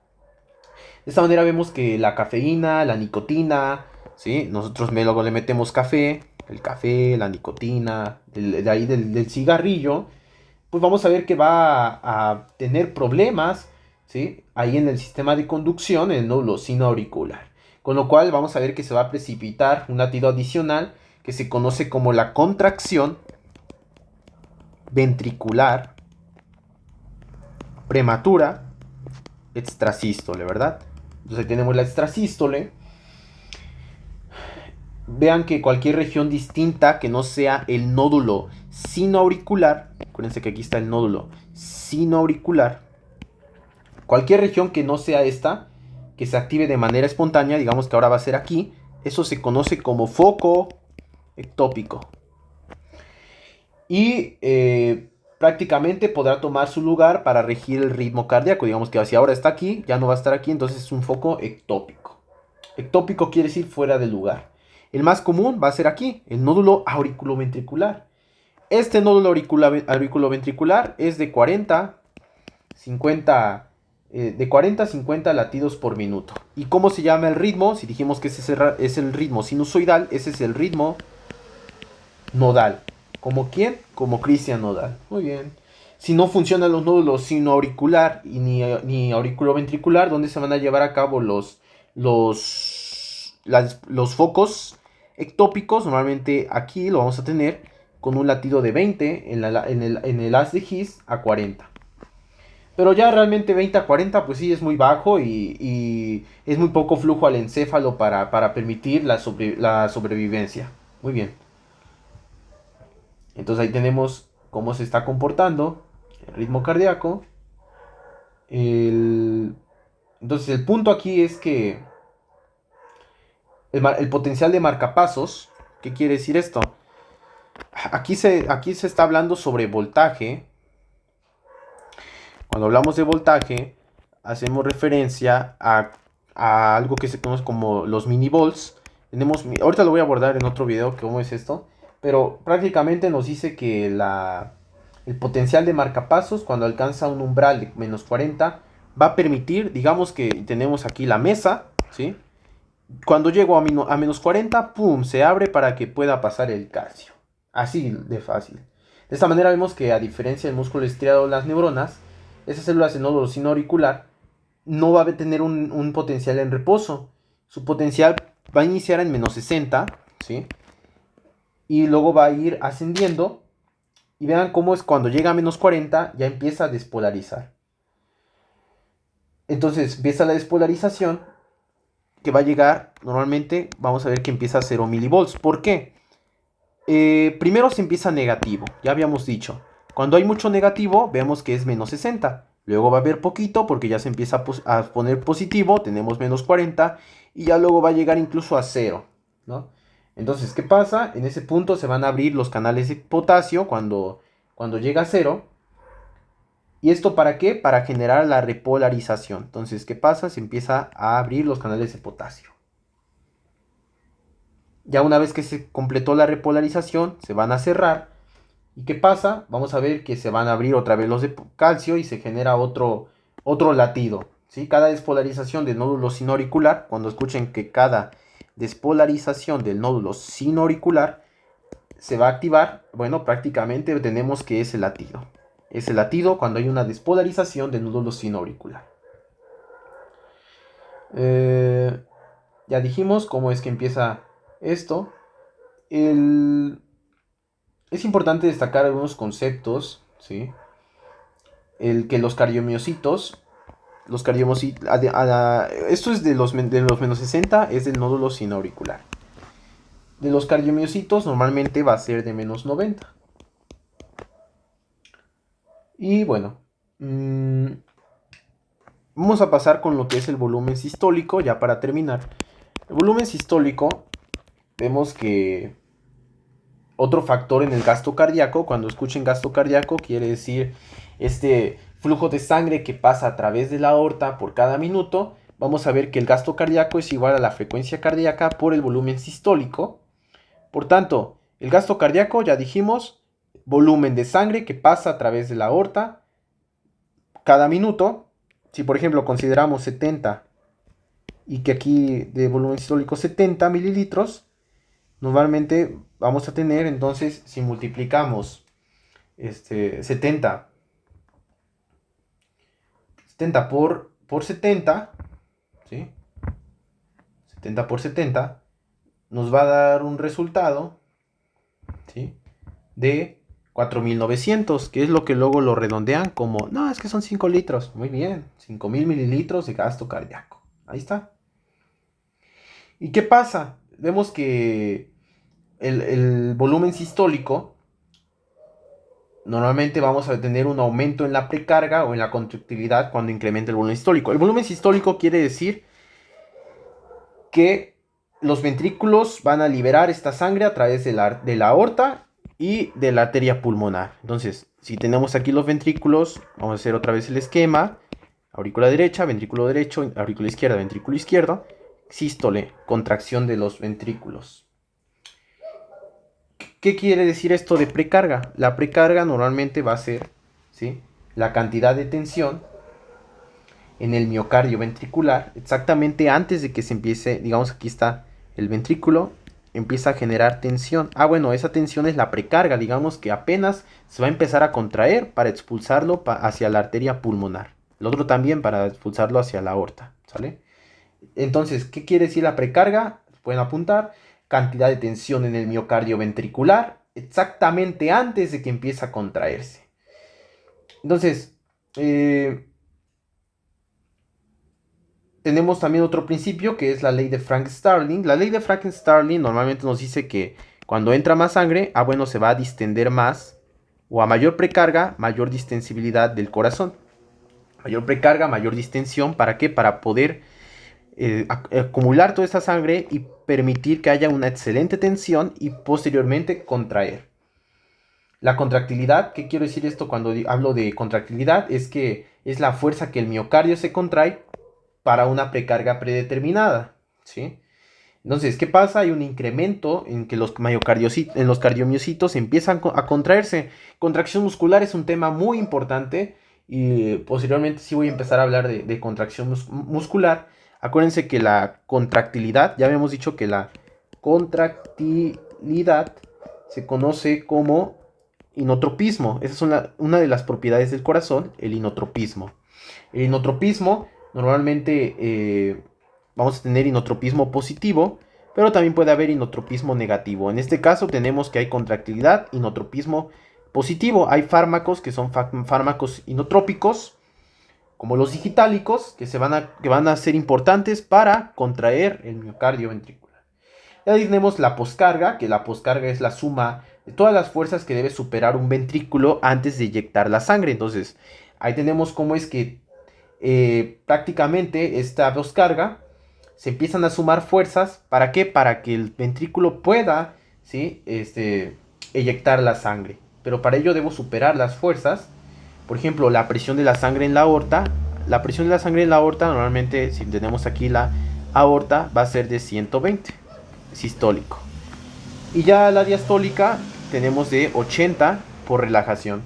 Speaker 1: De esta manera vemos que la cafeína, la nicotina, ¿sí? Nosotros luego le metemos café, el café, la nicotina, de ahí del cigarrillo, pues vamos a ver que va a tener problemas, ¿sí? Ahí en el sistema de conducción, en el nódulo sinoauricular. Con lo cual vamos a ver que se va a precipitar un latido adicional que se conoce como la contracción ventricular, prematura, extrasístole, ¿verdad? Entonces ahí tenemos la extrasístole. Vean que cualquier región distinta que no sea el nódulo sinoauricular, acuérdense que aquí está el nódulo sinoauricular, cualquier región que no sea esta, que se active de manera espontánea, digamos que ahora va a ser aquí, eso se conoce como foco ectópico. Y prácticamente podrá tomar su lugar para regir el ritmo cardíaco. Digamos que si ahora está aquí, ya no va a estar aquí, entonces es un foco ectópico. Ectópico quiere decir fuera de lugar. El más común va a ser aquí, el nódulo auriculoventricular. Este nódulo auriculoventricular es de 40, 50, de 40 a 50 latidos por minuto. ¿Y cómo se llama el ritmo? Si dijimos que ese es el ritmo sinusoidal, ese es el ritmo nodal. ¿Como quién? Como Cristian Nodal. Muy bien. Si no funcionan los nódulos sinoauricular y ni auriculoventricular, ¿dónde se van a llevar a cabo los focos ectópicos? Normalmente aquí lo vamos a tener con un latido de 20 en el haz de His a 40. Pero ya realmente 20 a 40 pues sí es muy bajo y es muy poco flujo al encéfalo para permitir la sobrevivencia. Muy bien. Entonces ahí tenemos cómo se está comportando el ritmo cardíaco. Entonces el punto aquí es que el potencial de marcapasos, ¿qué quiere decir esto? Aquí se está hablando sobre voltaje. Cuando hablamos de voltaje, hacemos referencia a algo que se conoce como los minivolts. Ahorita lo voy a abordar en otro video, cómo es esto. Pero prácticamente nos dice que el potencial de marcapasos, cuando alcanza un umbral de menos 40, va a permitir, digamos que tenemos aquí la mesa, ¿sí? Cuando llego a menos 40, ¡pum!, se abre para que pueda pasar el calcio. Así de fácil. De esta manera vemos que, a diferencia del músculo estriado de las neuronas, esas células del nódulo sinoauricular no va a tener un potencial en reposo. Su potencial va a iniciar en menos 60, ¿sí? Y luego va a ir ascendiendo. Y vean cómo es cuando llega a menos 40, ya empieza a despolarizar. Entonces empieza la despolarización, que va a llegar, normalmente, vamos a ver que empieza a 0 milivolts. ¿Por qué? Primero se empieza negativo, ya habíamos dicho. Cuando hay mucho negativo, vemos que es menos 60. Luego va a haber poquito porque ya se empieza a poner positivo, tenemos menos 40. Y ya luego va a llegar incluso a 0, ¿no? Entonces, ¿qué pasa? En ese punto se van a abrir los canales de potasio cuando llega a 0. ¿Y esto para qué? Para generar la repolarización. Entonces, ¿qué pasa? Se empieza a abrir los canales de potasio. Ya una vez que se completó la repolarización, se van a cerrar. ¿Y qué pasa? Vamos a ver que se van a abrir otra vez los de calcio y se genera otro latido, ¿sí? Cada despolarización del nódulo sinoauricular, cuando escuchen que cada despolarización del nódulo sinoauricular se va a activar, bueno, prácticamente tenemos que es el latido. Es el latido cuando hay una despolarización del nódulo sinoauricular. Ya dijimos cómo es que empieza esto. Es importante destacar algunos conceptos, ¿sí? El que los cardiomiocitos, esto es de los menos 60, es del nódulo sinoauricular. De los cardiomiocitos normalmente va a ser de menos 90. Y bueno, vamos a pasar con lo que es el volumen sistólico, ya para terminar. El volumen sistólico, vemos que otro factor en el gasto cardíaco, cuando escuchen gasto cardíaco, quiere decir este flujo de sangre que pasa a través de la aorta por cada minuto. Vamos a ver que el gasto cardíaco es igual a la frecuencia cardíaca por el volumen sistólico. Por tanto, el gasto cardíaco, ya dijimos, volumen de sangre que pasa a través de la aorta cada minuto. Si por ejemplo consideramos 70 y que aquí de volumen sistólico 70 mililitros, normalmente vamos a tener, entonces, si multiplicamos 70 por 70, ¿sí? 70 por 70 nos va a dar un resultado, ¿sí?, de 4.900, que es lo que luego lo redondean como, no, es que son 5 litros. Muy bien, 5.000 mililitros de gasto cardíaco. Ahí está. ¿Y qué pasa? Vemos que el volumen sistólico, normalmente vamos a tener un aumento en la precarga o en la contractilidad cuando incrementa el volumen sistólico. El volumen sistólico quiere decir que los ventrículos van a liberar esta sangre a través de la aorta y de la arteria pulmonar. Entonces, si tenemos aquí los ventrículos, vamos a hacer otra vez el esquema. Aurícula derecha, ventrículo derecho, aurícula izquierda, ventrículo izquierdo. Sístole, contracción de los ventrículos. ¿Qué quiere decir esto de precarga? La precarga normalmente va a ser, ¿sí?, la cantidad de tensión en el miocardio ventricular, exactamente antes de que se empiece, digamos, aquí está el ventrículo, empieza a generar tensión. Bueno, esa tensión es la precarga, digamos que apenas se va a empezar a contraer para expulsarlo hacia la arteria pulmonar. El otro también para expulsarlo hacia la aorta, ¿sale? Entonces, ¿qué quiere decir la precarga? Pueden apuntar: cantidad de tensión en el miocardio ventricular exactamente antes de que empiece a contraerse. Entonces, tenemos también otro principio que es la ley de Frank-Starling. La ley de Frank-Starling normalmente nos dice que cuando entra más sangre, bueno, se va a distender más, o a mayor precarga, mayor distensibilidad del corazón. Mayor precarga, mayor distensión. ¿Para qué? Para poder acumular toda esta sangre y permitir que haya una excelente tensión y posteriormente contraer. La contractilidad, ¿qué quiero decir esto cuando hablo de contractilidad? Es que es la fuerza que el miocardio se contrae para una precarga predeterminada, ¿sí? Entonces, ¿qué pasa? Hay un incremento en que los cardiomiocitos empiezan a contraerse. Contracción muscular es un tema muy importante y posteriormente sí voy a empezar a hablar de contracción muscular. Acuérdense que la contractilidad, ya habíamos dicho que la contractilidad se conoce como inotropismo. Esa es una de las propiedades del corazón, el inotropismo. El inotropismo, normalmente vamos a tener inotropismo positivo, pero también puede haber inotropismo negativo. En este caso tenemos que hay contractilidad, inotropismo positivo. Hay fármacos que son fármacos inotrópicos, como los digitálicos, que van a ser importantes para contraer el miocardio ventricular. Ya tenemos la poscarga, que la poscarga es la suma de todas las fuerzas que debe superar un ventrículo antes de inyectar la sangre. Entonces, ahí tenemos cómo es que prácticamente esta poscarga se empiezan a sumar fuerzas. ¿Para qué? Para que el ventrículo pueda, ¿sí?, eyectar la sangre. Pero para ello debo superar las fuerzas. Por ejemplo, la presión de la sangre en la aorta. La presión de la sangre en la aorta, normalmente, si tenemos aquí la aorta, va a ser de 120 sistólico. Y ya la diastólica tenemos de 80 por relajación.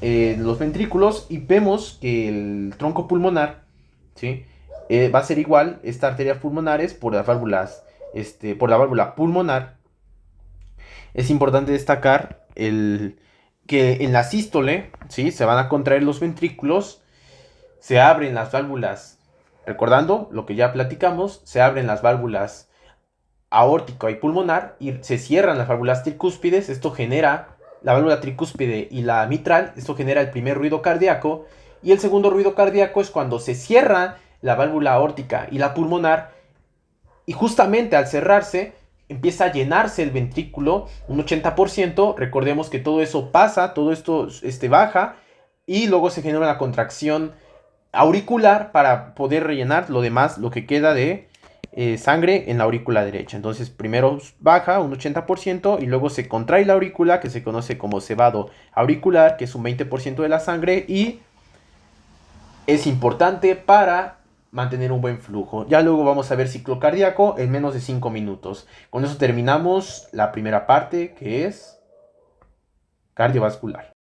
Speaker 1: Los ventrículos, y vemos que el tronco pulmonar, ¿sí?, va a ser igual. Estas arterias pulmonares por las válvulas, por la válvula pulmonar. Es importante destacar que en la sístole, ¿sí?, se van a contraer los ventrículos, se abren las válvulas, recordando lo que ya platicamos, se abren las válvulas aórtica y pulmonar y se cierran las válvulas tricúspides. Esto genera la válvula tricúspide y la mitral. Esto genera el primer ruido cardíaco, y el segundo ruido cardíaco es cuando se cierra la válvula aórtica y la pulmonar, y justamente al cerrarse empieza a llenarse el ventrículo un 80%. Recordemos que todo eso pasa, todo esto baja, y luego se genera una contracción auricular para poder rellenar lo demás, lo que queda de sangre en la aurícula derecha. Entonces primero baja un 80% y luego se contrae la aurícula, que se conoce como cebado auricular, que es un 20% de la sangre, y es importante para mantener un buen flujo. Ya luego vamos a ver ciclo cardíaco en menos de 5 minutos. Con eso terminamos la primera parte, que es cardiovascular.